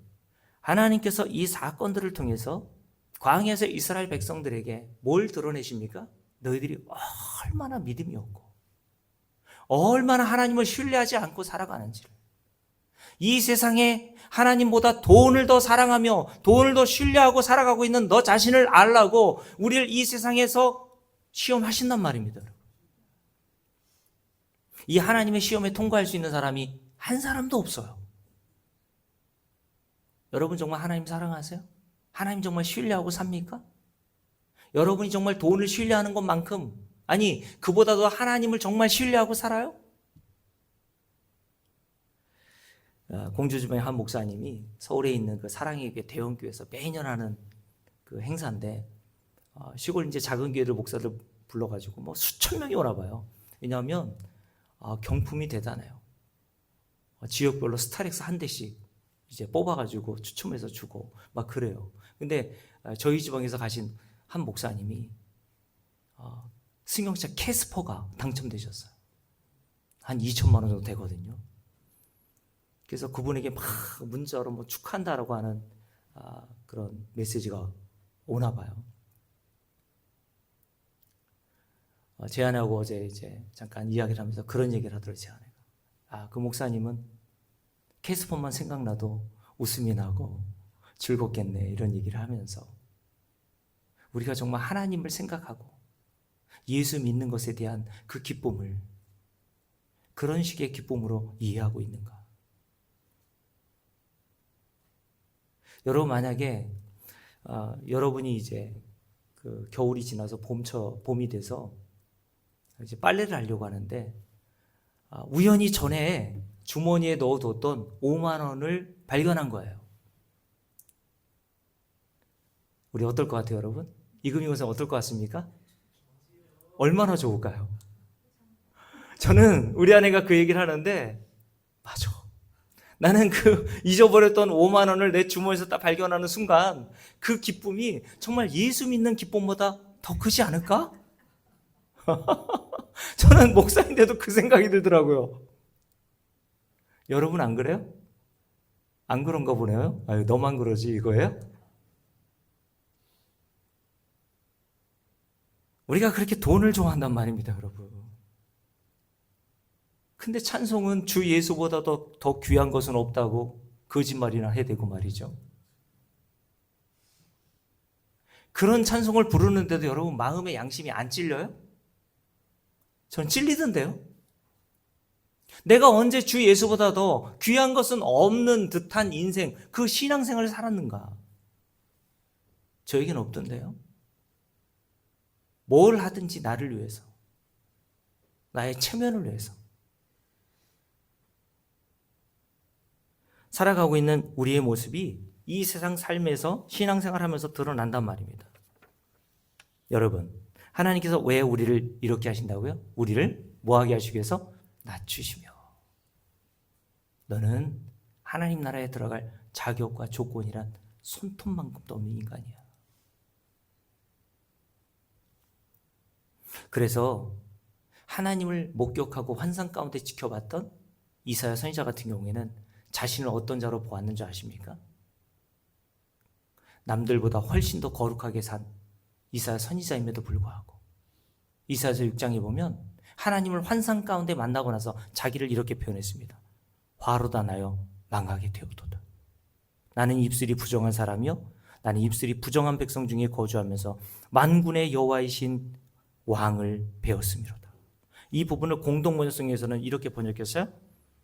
하나님께서 이 사건들을 통해서 광야에서 이스라엘 백성들에게 뭘 드러내십니까? 너희들이 얼마나 믿음이 없고 얼마나 하나님을 신뢰하지 않고 살아가는지를. 이 세상에 하나님보다 돈을 더 사랑하며 돈을 더 신뢰하고 살아가고 있는 너 자신을 알라고 우리를 이 세상에서 시험하신단 말입니다. 이 하나님의 시험에 통과할 수 있는 사람이 한 사람도 없어요. 여러분 정말 하나님 사랑하세요? 하나님 정말 신뢰하고 삽니까? 여러분이 정말 돈을 신뢰하는 것만큼, 아니 그보다도 하나님을 정말 신뢰하고 살아요? 공주주방의 한 목사님이 서울에 있는 그 사랑의 교회 대형교회에서 매년 하는 그 행사인데, 시골 이제 작은 교회들 목사들 불러가지고 뭐 수천 명이 오나 봐요. 왜냐하면 경품이 대단해요. 지역별로 스타렉스 한 대씩 이제 뽑아가지고 추첨해서 주고 막 그래요. 근데 저희 지방에서 가신 한 목사님이 승용차 캐스퍼가 당첨되셨어요. 한 2천만 원 정도 되거든요. 그래서 그분에게 막 문자로 뭐 축하한다라고 하는 그런 메시지가 오나 봐요. 제 아내하고 어제 이제 잠깐 이야기를 하면서 그런 얘기를 하더라고요. 제 아내가. 그 목사님은 캐스퍼만 생각나도 웃음이 나고 즐겁겠네, 이런 얘기를 하면서 우리가 정말 하나님을 생각하고 예수 믿는 것에 대한 그 기쁨을 그런 식의 기쁨으로 이해하고 있는가? 여러분 만약에 여러분이 이제 그 겨울이 지나서 봄이 돼서 이제 빨래를 하려고 하는데 우연히 전에 주머니에 넣어뒀던 5만 원을 발견한 거예요. 우리 어떨 것 같아요, 여러분? 이금희원생 어떨 것 같습니까? 얼마나 좋을까요? 저는 우리 아내가 그 얘기를 하는데, 맞아. 나는 그 잊어버렸던 5만 원을 내 주머니에서 딱 발견하는 순간 그 기쁨이 정말 예수 믿는 기쁨보다 더 크지 않을까? 저는 목사인데도 그 생각이 들더라고요. 여러분 안 그래요? 안 그런가 보네요. 아유, 너만 그러지 이거예요? 우리가 그렇게 돈을 좋아한단 말입니다, 여러분. 근데 찬송은 주 예수보다 더 귀한 것은 없다고 거짓말이나 해대고 말이죠. 그런 찬송을 부르는데도 여러분 마음의 양심이 안 찔려요? 전 찔리던데요. 내가 언제 주 예수보다 더 귀한 것은 없는 듯한 인생, 그 신앙생활을 살았는가? 저에겐 없던데요. 뭘 하든지 나를 위해서, 나의 체면을 위해서 살아가고 있는 우리의 모습이 이 세상 삶에서 신앙생활하면서 드러난단 말입니다. 여러분, 하나님께서 왜 우리를 이렇게 하신다고요? 우리를 뭐하게 하시기 위해서? 낮추시며. 너는 하나님 나라에 들어갈 자격과 조건이란 손톱만큼도 없는 인간이야. 그래서 하나님을 목격하고 환상 가운데 지켜봤던 이사야 선지자 같은 경우에는 자신을 어떤 자로 보았는지 아십니까? 남들보다 훨씬 더 거룩하게 산 이사야 선지자임에도 불구하고 이사야서 6장에 보면 하나님을 환상 가운데 만나고 나서 자기를 이렇게 표현했습니다. 화로다 나여 망하게 되었도다. 나는 입술이 부정한 사람이요 나는 입술이 부정한 백성 중에 거주하면서 만군의 여호와이신 왕을 배웠음이로다. 이 부분을 공동번역성에서는 이렇게 번역했어요.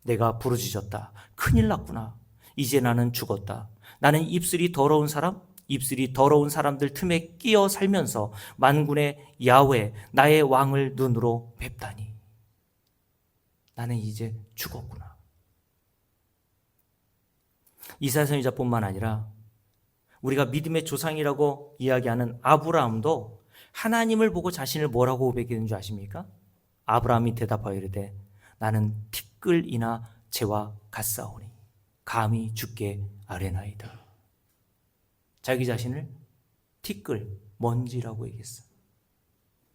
내가 부르짖었다. 큰일 났구나. 이제 나는 죽었다. 나는 입술이 더러운 사람, 입술이 더러운 사람들 틈에 끼어 살면서 만군의 야훼 나의 왕을 눈으로 뵙다니. 나는 이제 죽었구나. 이사야 선지자뿐만 아니라 우리가 믿음의 조상이라고 이야기하는 아브라함도 하나님을 보고 자신을 뭐라고 고백했는 줄 아십니까? 아브라함이 대답하여 이르되 나는 티끌이나 재와 같사오니 감히 주께 아뢰나이다. 자기 자신을 티끌, 먼지라고 얘기했어.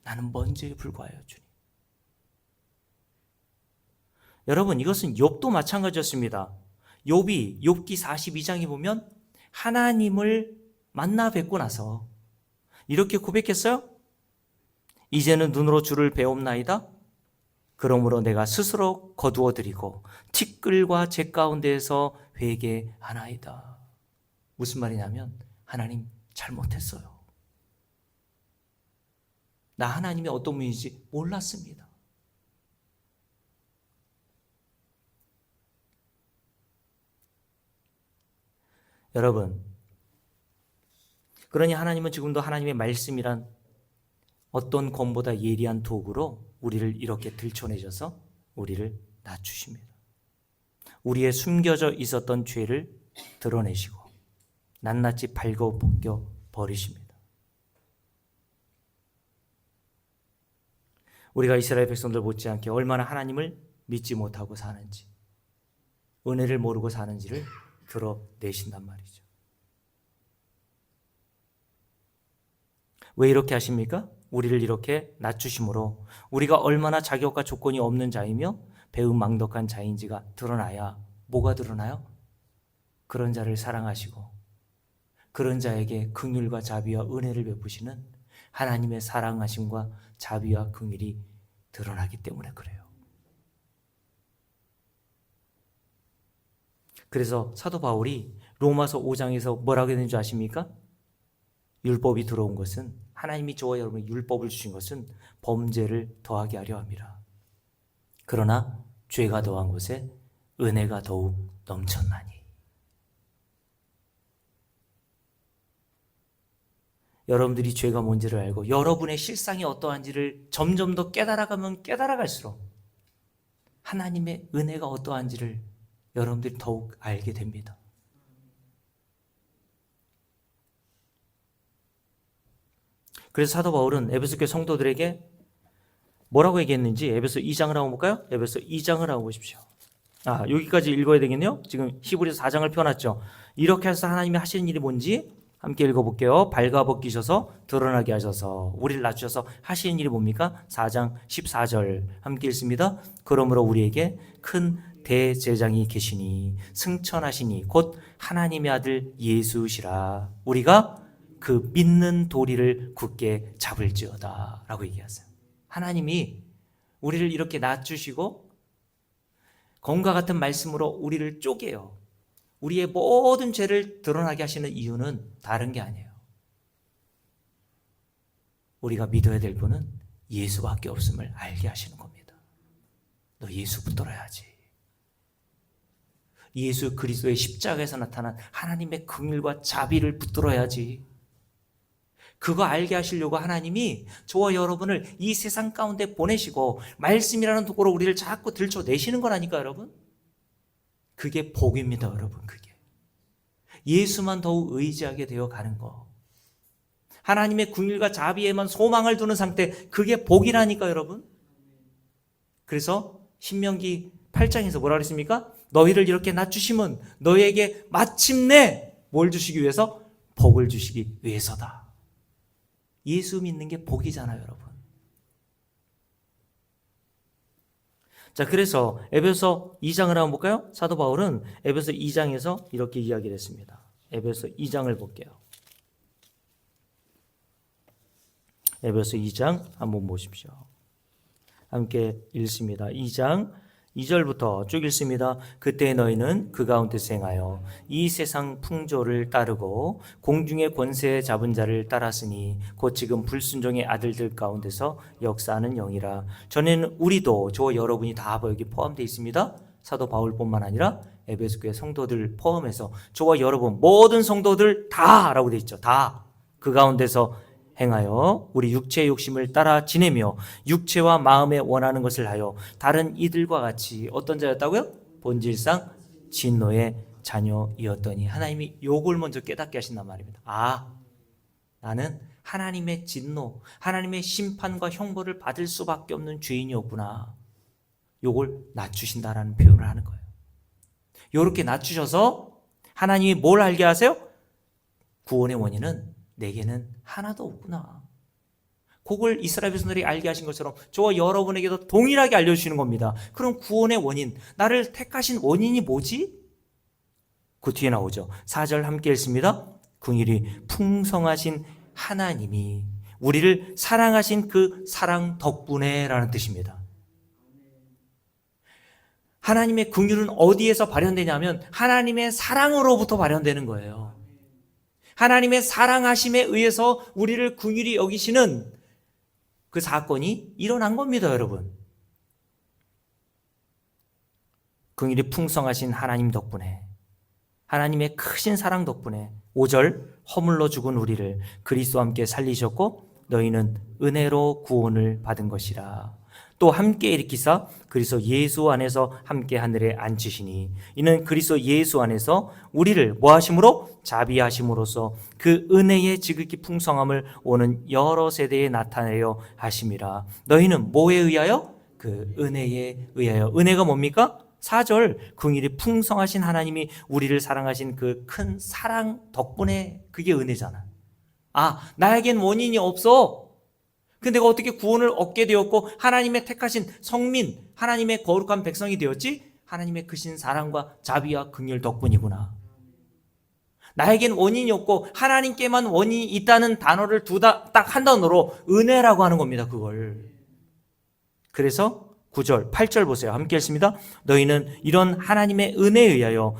나는 먼지에 불과해요, 주님. 여러분, 이것은 욥도 마찬가지였습니다. 욥기 42장에 보면 하나님을 만나 뵙고 나서 이렇게 고백했어요. 이제는 눈으로 주를 배옵나이다. 그러므로 내가 스스로 거두어드리고 티끌과 재 가운데에서 회개하나이다. 무슨 말이냐면 하나님 잘못했어요. 나 하나님이 어떤 분인지 몰랐습니다. 여러분, 그러니 하나님은 지금도 하나님의 말씀이란 어떤 검보다 예리한 도구로 우리를 이렇게 들춰내셔서 우리를 낮추십니다. 우리의 숨겨져 있었던 죄를 드러내시고 낱낱이 발궈벗겨 버리십니다. 우리가 이스라엘 백성들 못지않게 얼마나 하나님을 믿지 못하고 사는지, 은혜를 모르고 사는지를 드러내신단 말이죠. 왜 이렇게 하십니까? 우리를 이렇게 낮추심으로 우리가 얼마나 자격과 조건이 없는 자이며 배은망덕한 자인지가 드러나야 뭐가 드러나요? 그런 자를 사랑하시고 그런 자에게 긍휼과 자비와 은혜를 베푸시는 하나님의 사랑하심과 자비와 긍휼이 드러나기 때문에 그래요. 그래서 사도 바울이 로마서 5장에서 뭐라고 했는지 아십니까? 율법이 들어온 것은, 하나님이 저와 여러분에게 율법을 주신 것은 범죄를 더하게 하려 함이라. 그러나 죄가 더한 곳에 은혜가 더욱 넘쳤나니. 여러분들이 죄가 뭔지를 알고 여러분의 실상이 어떠한지를 점점 더 깨달아가면 깨달아갈수록 하나님의 은혜가 어떠한지를 여러분들이 더욱 알게 됩니다. 그래서 사도 바울은 에베소 교회 성도들에게 뭐라고 얘기했는지 에베소 2장을 한번 볼까요? 에베소 2장을 한번 보십시오. 여기까지 읽어야 되겠네요. 지금 히브리서 4장을 펴놨죠. 이렇게 해서 하나님이 하시는 일이 뭔지 함께 읽어볼게요. 발가벗기셔서 드러나게 하셔서 우리를 낮추셔서 하시는 일이 뭡니까? 4장 14절 함께 읽습니다. 그러므로 우리에게 큰 대제장이 계시니 승천하시니 곧 하나님의 아들 예수시라. 우리가 그 믿는 도리를 굳게 잡을지어다 라고 얘기하세요. 하나님이 우리를 이렇게 낮추시고 검과 같은 말씀으로 우리를 쪼개요. 우리의 모든 죄를 드러나게 하시는 이유는 다른 게 아니에요. 우리가 믿어야 될 분은 예수밖에 없음을 알게 하시는 겁니다. 너 예수 붙들어야지. 예수 그리스도의 십자가에서 나타난 하나님의 긍휼과 자비를 붙들어야지. 그거 알게 하시려고 하나님이 저와 여러분을 이 세상 가운데 보내시고 말씀이라는 도구로 우리를 자꾸 들춰내시는 거라니까 여러분. 그게 복입니다 여러분. 그게 예수만 더욱 의지하게 되어 가는 거, 하나님의 긍휼과 자비에만 소망을 두는 상태, 그게 복이라니까 여러분. 그래서 신명기 8장에서 뭐라 그랬습니까? 너희를 이렇게 낮추심은 너희에게 마침내 뭘 주시기 위해서? 복을 주시기 위해서다. 예수 믿는 게 복이잖아요 여러분. 자, 그래서 에베소 2장을 한번 볼까요? 사도 바울은 에베소 2장에서 이렇게 이야기를 했습니다. 에베소 2장을 볼게요. 에베소 2장 한번 보십시오. 함께 읽습니다. 2장 2절부터 쭉 읽습니다. 그때 너희는 그 가운데서 행하여 이 세상 풍조를 따르고 공중의 권세 잡은 자를 따랐으니 곧 지금 불순종의 아들들 가운데서 역사하는 영이라. 전에는 우리도 저와 여러분이 다 여기 포함되어 있습니다. 사도 바울뿐만 아니라 에베소 교회 성도들 포함해서 저와 여러분 모든 성도들 다라고 되어 있죠. 다 그 가운데서 행하여 우리 육체의 욕심을 따라 지내며 육체와 마음에 원하는 것을 하여 다른 이들과 같이 어떤 자였다고요? 본질상 진노의 자녀이었더니. 하나님이 요걸 먼저 깨닫게 하신단 말입니다. 아, 나는 하나님의 진노, 하나님의 심판과 형벌을 받을 수밖에 없는 죄인이었구나. 요걸 낮추신다라는 표현을 하는 거예요. 요렇게 낮추셔서 하나님이 뭘 알게 하세요? 구원의 원인은 내게는 하나도 없구나. 그걸 이스라엘 백성들이 알게 하신 것처럼 저와 여러분에게도 동일하게 알려주시는 겁니다. 그럼 구원의 원인, 나를 택하신 원인이 뭐지? 그 뒤에 나오죠. 4절 함께 읽습니다. 긍휼이 풍성하신 하나님이 우리를 사랑하신 그 사랑 덕분에 라는 뜻입니다. 하나님의 긍휼은 어디에서 발현되냐면 하나님의 사랑으로부터 발현되는 거예요. 하나님의 사랑하심에 의해서 우리를 긍휼히 여기시는 그 사건이 일어난 겁니다, 여러분. 긍휼이 풍성하신 하나님 덕분에, 하나님의 크신 사랑 덕분에 5절 허물로 죽은 우리를 그리스도와 함께 살리셨고 너희는 은혜로 구원을 받은 것이라. 또 함께 일으키사 그리스도 예수 안에서 함께 하늘에 앉히시니 이는 그리스도 예수 안에서 우리를 뭐하심으로? 자비하심으로써 그 은혜의 지극히 풍성함을 오는 여러 세대에 나타내려 하심이라. 너희는 뭐에 의하여? 그 은혜에 의하여. 은혜가 뭡니까? 4절 긍휼이 풍성하신 하나님이 우리를 사랑하신 그 큰 사랑 덕분에. 그게 은혜잖아. 아, 나에겐 원인이 없어. 근데 내가 어떻게 구원을 얻게 되었고 하나님의 택하신 성민, 하나님의 거룩한 백성이 되었지? 하나님의 크신 사랑과 자비와 긍휼 덕분이구나. 나에겐 원인이 없고 하나님께만 원인이 있다는 단어를 딱 한 단어로 은혜라고 하는 겁니다. 그걸. 그래서 9절, 8절 보세요. 함께 읽습니다. 너희는 이런 하나님의 은혜에 의하여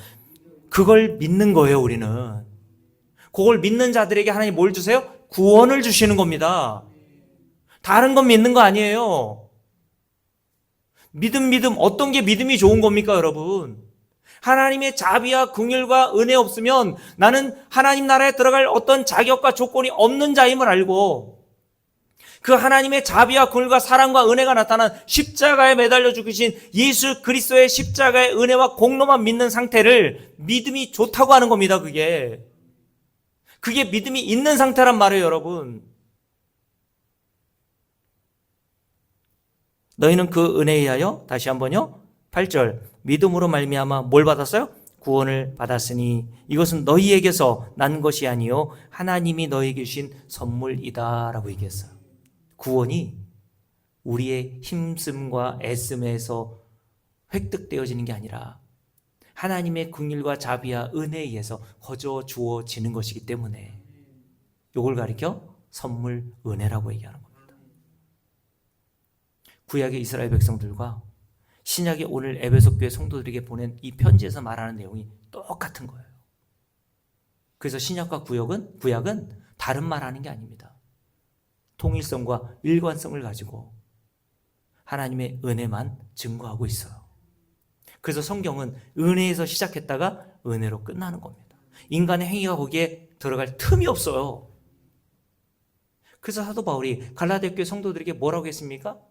그걸 믿는 거예요. 우리는 그걸 믿는 자들에게 하나님 뭘 주세요? 구원을 주시는 겁니다. 다른 건 믿는 거 아니에요. 믿음 어떤 게 믿음이 좋은 겁니까 여러분? 하나님의 자비와 긍휼과 은혜 없으면 나는 하나님 나라에 들어갈 어떤 자격과 조건이 없는 자임을 알고 그 하나님의 자비와 긍휼과 사랑과 은혜가 나타난 십자가에 매달려 죽으신 예수 그리스도의 십자가의 은혜와 공로만 믿는 상태를 믿음이 좋다고 하는 겁니다. 그게 믿음이 있는 상태란 말이에요 여러분. 너희는 그 은혜에 의하여, 다시 한번요, 8절 믿음으로 말미암아 뭘 받았어요? 구원을 받았으니 이것은 너희에게서 난 것이 아니요 하나님이 너희에게 주신 선물이다 라고 얘기했어요. 구원이 우리의 힘씀과 애씀에서 획득되어지는 게 아니라 하나님의 긍휼과 자비와 은혜에 의해서 거저 주어지는 것이기 때문에 이걸 가리켜 선물 은혜라고 얘기하는 겁니다. 구약의 이스라엘 백성들과 신약의 오늘 에베소 교회 성도들에게 보낸 이 편지에서 말하는 내용이 똑같은 거예요. 그래서 신약과 구약은 다른 말하는 게 아닙니다. 통일성과 일관성을 가지고 하나님의 은혜만 증거하고 있어요. 그래서 성경은 은혜에서 시작했다가 은혜로 끝나는 겁니다. 인간의 행위가 거기에 들어갈 틈이 없어요. 그래서 사도 바울이 갈라디아 교회 성도들에게 뭐라고 했습니까?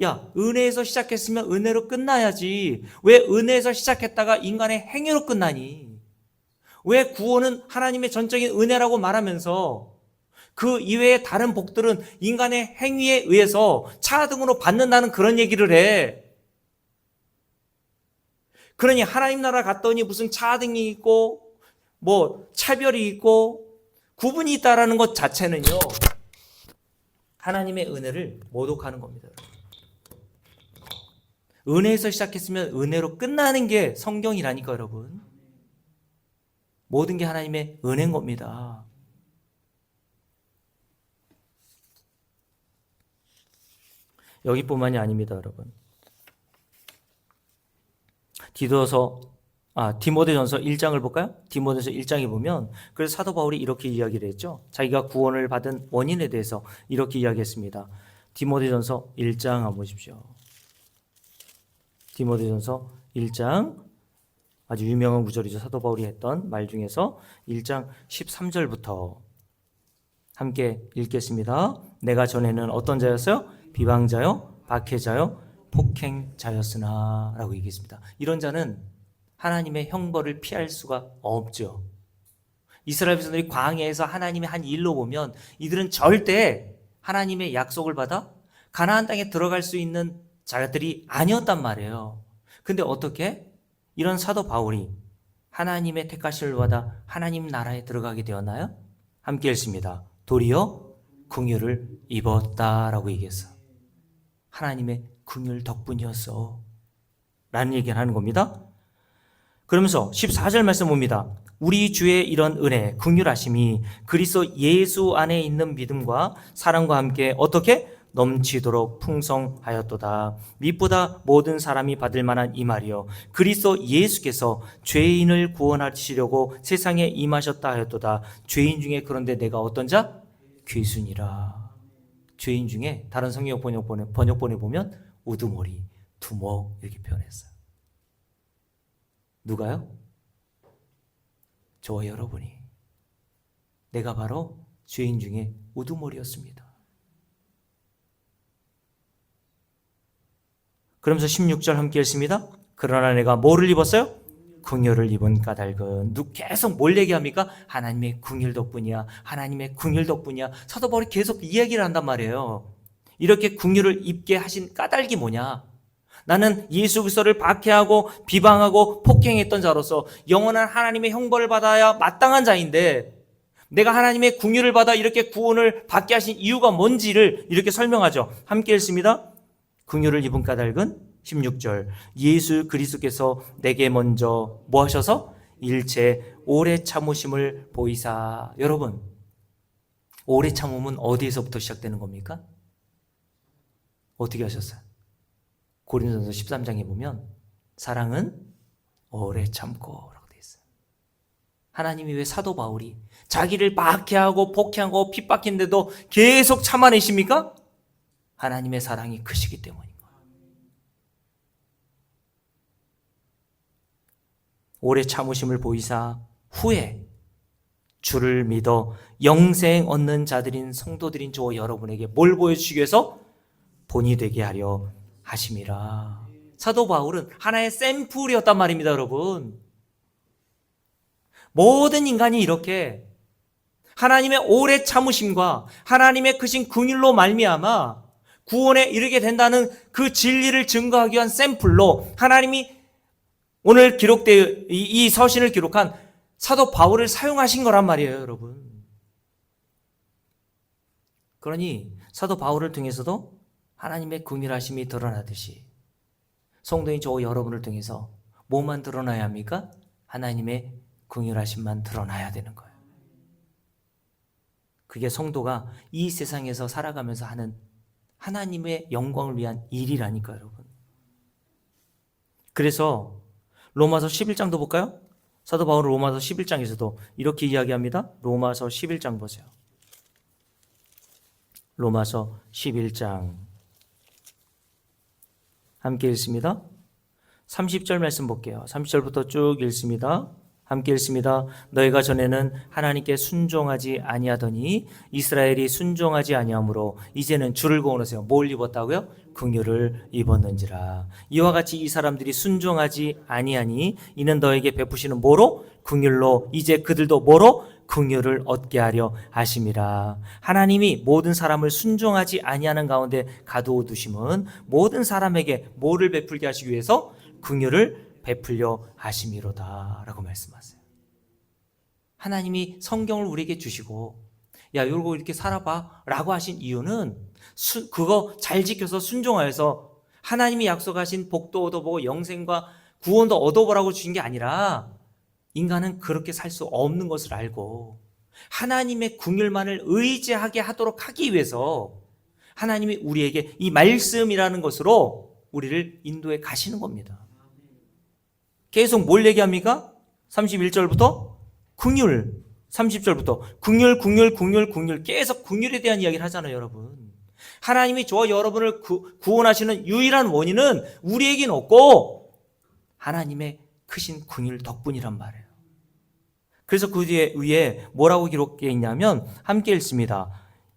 야, 은혜에서 시작했으면 은혜로 끝나야지. 왜 은혜에서 시작했다가 인간의 행위로 끝나니? 왜 구원은 하나님의 전적인 은혜라고 말하면서 그 이외의 다른 복들은 인간의 행위에 의해서 차등으로 받는다는 그런 얘기를 해. 그러니 하나님 나라 갔더니 무슨 차등이 있고 뭐 차별이 있고 구분이 있다라는 것 자체는요, 하나님의 은혜를 모독하는 겁니다. 은혜에서 시작했으면 은혜로 끝나는 게 성경이라니까 여러분. 모든 게 하나님의 은혜인 겁니다. 여기뿐만이 아닙니다, 여러분. 디모데전서 1장을 볼까요? 디모데전서 1장에 보면 그래서 사도 바울이 이렇게 이야기를 했죠. 자기가 구원을 받은 원인에 대해서 이렇게 이야기했습니다. 디모데전서 1장 한번 보십시오. 디모데전서 1장 아주 유명한 구절이죠. 사도 바울이 했던 말 중에서 1장 13절부터 함께 읽겠습니다. 내가 전에는 어떤 자였어요? 비방자요, 박해자요, 폭행자였으나 라고 얘기했습니다. 이런 자는 하나님의 형벌을 피할 수가 없죠. 이스라엘 백성들이 광야에서 하나님의 한 일로 보면 이들은 절대 하나님의 약속을 받아 가나안 땅에 들어갈 수 있는 자들이 아니었단 말이에요. 근데 어떻게? 이런 사도 바울이 하나님의 택하심을 받아 하나님 나라에 들어가게 되었나요? 함께 읽습니다. 도리어 긍휼을 입었다라고 얘기했어요. 하나님의 긍휼 덕분이었어 라는 얘기를 하는 겁니다. 그러면서 14절 말씀 봅니다. 우리 주의 이런 은혜, 긍휼하심이 그리스도 예수 안에 있는 믿음과 사랑과 함께 어떻게? 넘치도록 풍성하였도다. 밑보다 모든 사람이 받을 만한 이 말이요 그리스도 예수께서 죄인을 구원하시려고 세상에 임하셨다 하였도다. 죄인 중에 그런데 내가 어떤 자? 귀순이라. 죄인 중에 다른 성경 번역본에 보면 우두머리, 두목 이렇게 표현했어요. 누가요? 저와 여러분이. 내가 바로 죄인 중에 우두머리였습니다. 그러면서 16절 함께 읽습니다. 그러나 내가 뭐를 입었어요? 긍휼을 입은 까닭은 계속 뭘 얘기합니까? 하나님의 긍휼 덕분이야. 하나님의 긍휼 덕분이야. 사도 바울이 계속 이야기를 한단 말이에요. 이렇게 긍휼을 입게 하신 까닭이 뭐냐? 나는 예수 그리스도를 박해하고 비방하고 폭행했던 자로서 영원한 하나님의 형벌을 받아야 마땅한 자인데 내가 하나님의 긍휼을 받아 이렇게 구원을 받게 하신 이유가 뭔지를 이렇게 설명하죠. 함께 읽습니다. 긍휼을 입은 까닭은 16절 예수 그리스도께서 내게 먼저 뭐 하셔서? 일체 오래 참으심을 보이사. 여러분, 오래 참음은 어디에서부터 시작되는 겁니까? 어떻게 하셨어요? 고린도전서 13장에 보면 사랑은 오래 참고 라고 되어 있어요. 하나님이 왜 사도 바울이 자기를 박해하고 폭행하고 핍박했는데도 계속 참아내십니까? 하나님의 사랑이 크시기 때문인 거예요. 오래 참으심을 보이사 후에 주를 믿어 영생 얻는 자들인 성도들인 저와 여러분에게 뭘 보여주시기 위해서? 본이 되게 하려 하심이라. 사도 바울은 하나의 샘플이었단 말입니다, 여러분. 모든 인간이 이렇게 하나님의 오래 참으심과 하나님의 크신 긍휼로 말미암아 구원에 이르게 된다는 그 진리를 증거하기 위한 샘플로 하나님이 오늘 기록된 이 서신을 기록한 사도 바울을 사용하신 거란 말이에요, 여러분. 그러니 사도 바울을 통해서도 하나님의 긍휼하심이 드러나듯이 성도인 저와 여러분을 통해서 뭐만 드러나야 합니까? 하나님의 긍휼하심만 드러나야 되는 거예요. 그게 성도가 이 세상에서 살아가면서 하는 하나님의 영광을 위한 일이라니까요, 여러분. 그래서 로마서 11장도 볼까요? 사도 바울은 로마서 11장에서도 이렇게 이야기합니다. 로마서 11장 보세요. 로마서 11장 함께 읽습니다. 30절 말씀 볼게요. 30절부터 쭉 읽습니다. 함께 읽습니다. 너희가 전에는 하나님께 순종하지 아니하더니 이스라엘이 순종하지 아니하므로 이제는 주를 구원하세요. 뭘 입었다고요? 긍휼을 입었는지라. 이와 같이 이 사람들이 순종하지 아니하니 이는 너에게 베푸시는 뭐로? 긍휼로. 이제 그들도 뭐로? 긍휼을 얻게 하려 하심이라. 하나님이 모든 사람을 순종하지 아니하는 가운데 가두어 두심은 모든 사람에게 뭐를 베풀게 하시기 위해서? 긍휼을 베풀려 하심이로다 라고 말씀하세요. 하나님이 성경을 우리에게 주시고 야 이러고 이렇게 살아봐 라고 하신 이유는 그거 잘 지켜서 순종하여서 하나님이 약속하신 복도 얻어보고 영생과 구원도 얻어보라고 주신 게 아니라 인간은 그렇게 살 수 없는 것을 알고 하나님의 긍휼만을 의지하게 하도록 하기 위해서 하나님이 우리에게 이 말씀이라는 것으로 우리를 인도해 가시는 겁니다. 계속 뭘 얘기합니까? 31절부터 긍휼, 30절부터 긍휼 계속 긍휼에 대한 이야기를 하잖아요, 여러분. 하나님이 저와 여러분을 구원하시는 유일한 원인은 우리에겐 없고 하나님의 크신 긍휼 덕분이란 말이에요. 그래서 그 뒤에 위에 뭐라고 기록되어 있냐면 함께 읽습니다.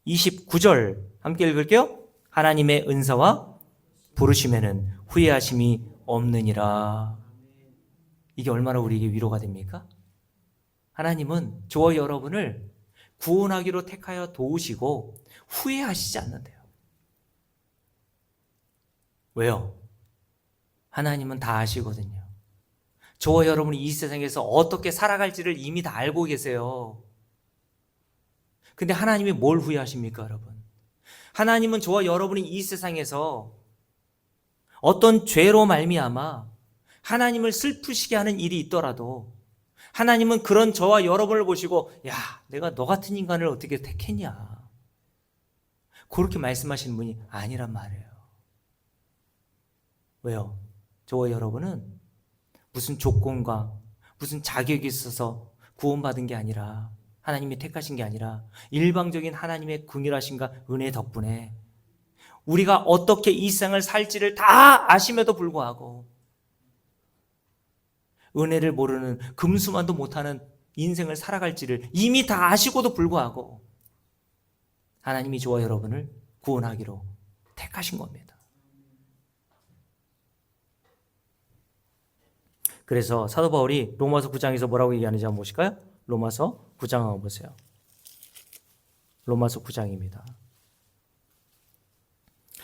29절 함께 읽을게요. 하나님의 은사와 부르심에는 후회하심이 없느니라. 이게 얼마나 우리에게 위로가 됩니까? 하나님은 저와 여러분을 구원하기로 택하여 도우시고 후회하시지 않는데요. 왜요? 하나님은 다 아시거든요. 저와 여러분이 이 세상에서 어떻게 살아갈지를 이미 다 알고 계세요. 근데 하나님이 뭘 후회하십니까, 여러분? 하나님은 저와 여러분이 이 세상에서 어떤 죄로 말미암아 하나님을 슬프시게 하는 일이 있더라도 하나님은 그런 저와 여러분을 보시고 야, 내가 너 같은 인간을 어떻게 택했냐? 그렇게 말씀하시는 분이 아니란 말이에요. 왜요? 저와 여러분은 무슨 조건과 무슨 자격이 있어서 구원받은 게 아니라 하나님이 택하신 게 아니라 일방적인 하나님의 긍휼하심과 은혜 덕분에 우리가 어떻게 이 세상을 살지를 다 아심에도 불구하고 은혜를 모르는 금수만도 못하는 인생을 살아갈지를 이미 다 아시고도 불구하고 하나님이 저와 여러분을 구원하기로 택하신 겁니다. 그래서 사도 바울이 로마서 9장에서 뭐라고 얘기하는지 한번 보실까요? 로마서 9장 한번 보세요. 로마서 9장입니다.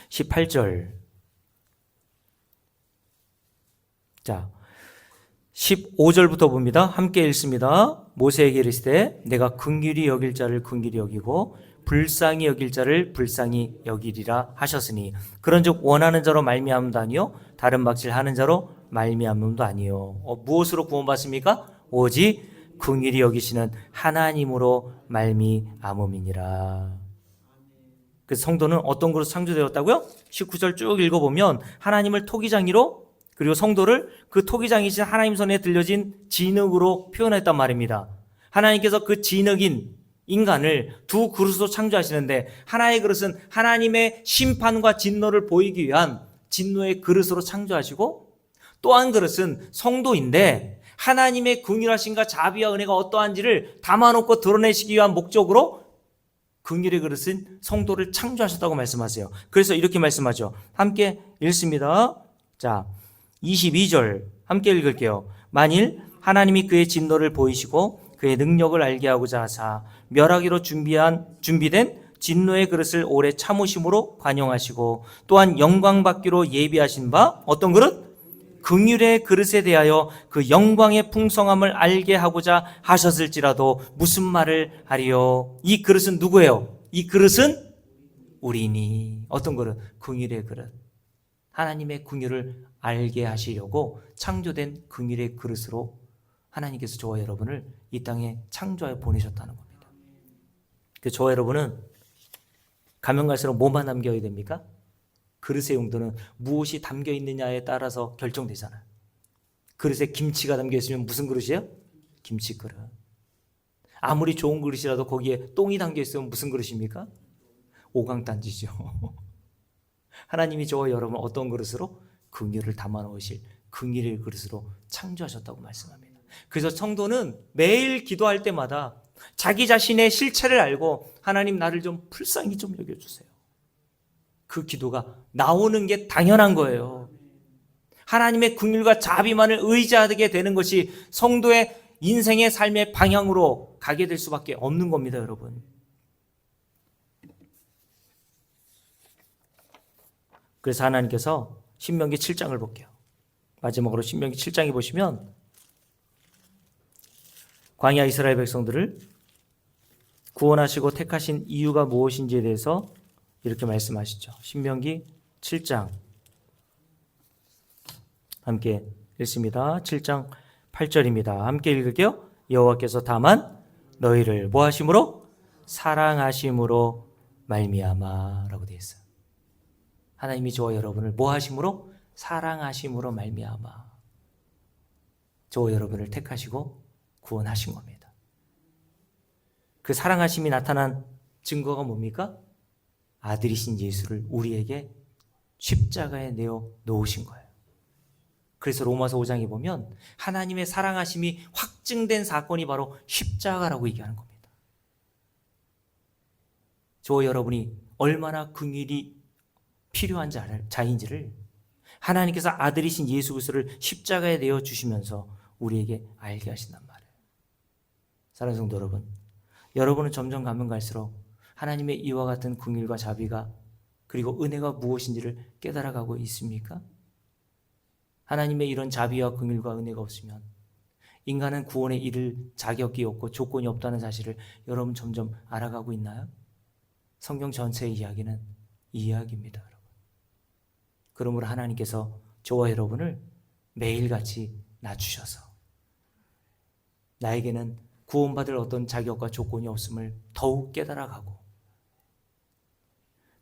18절. 자, 15절부터 봅니다. 함께 읽습니다. 모세에게 이르시되 내가 긍휼히 여길 자를 긍휼히 여기고 불쌍히 여길 자를 불쌍히 여기리라 하셨으니 그런즉 원하는 자로 말미암음도 아니요 다른 박질하는 자로 말미암음도 아니요. 무엇으로 구원받습니까? 오직 긍휼히 여기시는 하나님으로 말미암음이니라. 그래서 성도는 어떤 것으로 창조되었다고요? 19절 쭉 읽어보면 하나님을 토기장이로 그리고 성도를 그 토기장이신 하나님 손에 들려진 진흙으로 표현했단 말입니다. 하나님께서 그 진흙인 인간을 두 그릇으로 창조하시는데 하나의 그릇은 하나님의 심판과 진노를 보이기 위한 진노의 그릇으로 창조하시고 또 한 그릇은 성도인데 하나님의 긍휼하심과 자비와 은혜가 어떠한지를 담아놓고 드러내시기 위한 목적으로 긍휼의 그릇은 성도를 창조하셨다고 말씀하세요. 그래서 이렇게 말씀하죠. 함께 읽습니다. 자, 22절 함께 읽을게요. 만일 하나님이 그의 진노를 보이시고 그의 능력을 알게 하고자 하사 멸하기로 준비된 진노의 그릇을 오래 참으심으로 관용하시고 또한 영광 받기로 예비하신 바 어떤 그릇? 긍휼의 그릇에 대하여 그 영광의 풍성함을 알게 하고자 하셨을지라도 무슨 말을 하리요? 이 그릇은 누구예요? 이 그릇은 우리니. 어떤 그릇? 긍휼의 그릇. 하나님의 긍휼을 알게 하시려고 창조된 긍휼의 그릇으로 하나님께서 저와 여러분을 이 땅에 창조하여 보내셨다는 겁니다. 저와 여러분은 가면 갈수록 뭐만 남겨야 됩니까? 그릇의 용도는 무엇이 담겨 있느냐에 따라서 결정되잖아요. 그릇에 김치가 담겨 있으면 무슨 그릇이에요? 김치 그릇. 아무리 좋은 그릇이라도 거기에 똥이 담겨 있으면 무슨 그릇입니까? 오강단지죠. 하나님이 저와 여러분 어떤 그릇으로? 긍휼을 담아 놓으실 긍휼의 그릇으로 창조하셨다고 말씀합니다. 그래서 성도는 매일 기도할 때마다 자기 자신의 실체를 알고 하나님 나를 좀 불쌍히 좀 여겨주세요. 그 기도가 나오는 게 당연한 거예요. 하나님의 긍휼과 자비만을 의지하게 되는 것이 성도의 인생의 삶의 방향으로 가게 될 수밖에 없는 겁니다, 여러분. 그래서 하나님께서 신명기 7장을 볼게요. 마지막으로 신명기 7장에 보시면 광야 이스라엘 백성들을 구원하시고 택하신 이유가 무엇인지에 대해서 이렇게 말씀하시죠. 신명기 7장 함께 읽습니다. 7장 8절입니다. 함께 읽을게요. 여호와께서 다만 너희를 뭐 하심으로? 사랑하심으로 말미암아 라고 되어 있어요. 하나님이 저와 여러분을 뭐 하심으로? 사랑하심으로 말미암아 저와 여러분을 택하시고 구원하신 겁니다. 그 사랑하심이 나타난 증거가 뭡니까? 아들이신 예수를 우리에게 십자가에 내어 놓으신 거예요. 그래서 로마서 5장에 보면 하나님의 사랑하심이 확증된 사건이 바로 십자가라고 얘기하는 겁니다. 저와 여러분이 얼마나 긍휼이 필요한 자인지를 하나님께서 아들이신 예수 그리스도를 십자가에 내어 주시면서 우리에게 알게 하신단 말이에요. 사랑하는 성도 여러분, 여러분은 점점 가면 갈수록 하나님의 이와 같은 긍휼과 자비가 그리고 은혜가 무엇인지를 깨달아가고 있습니까? 하나님의 이런 자비와 긍휼과 은혜가 없으면 인간은 구원에 이를 자격이 없고 조건이 없다는 사실을 여러분 점점 알아가고 있나요? 성경 전체의 이야기는 이 이야기입니다, 여러분. 그러므로 하나님께서 저와 여러분을 매일같이 낮추셔서 나에게는 구원받을 어떤 자격과 조건이 없음을 더욱 깨달아가고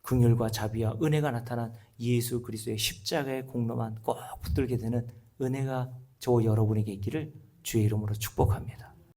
긍휼과 자비와 은혜가 나타난 예수 그리스도의 십자가의 공로만 꼭 붙들게 되는 은혜가 저와 여러분에게 있기를 주의 이름으로 축복합니다.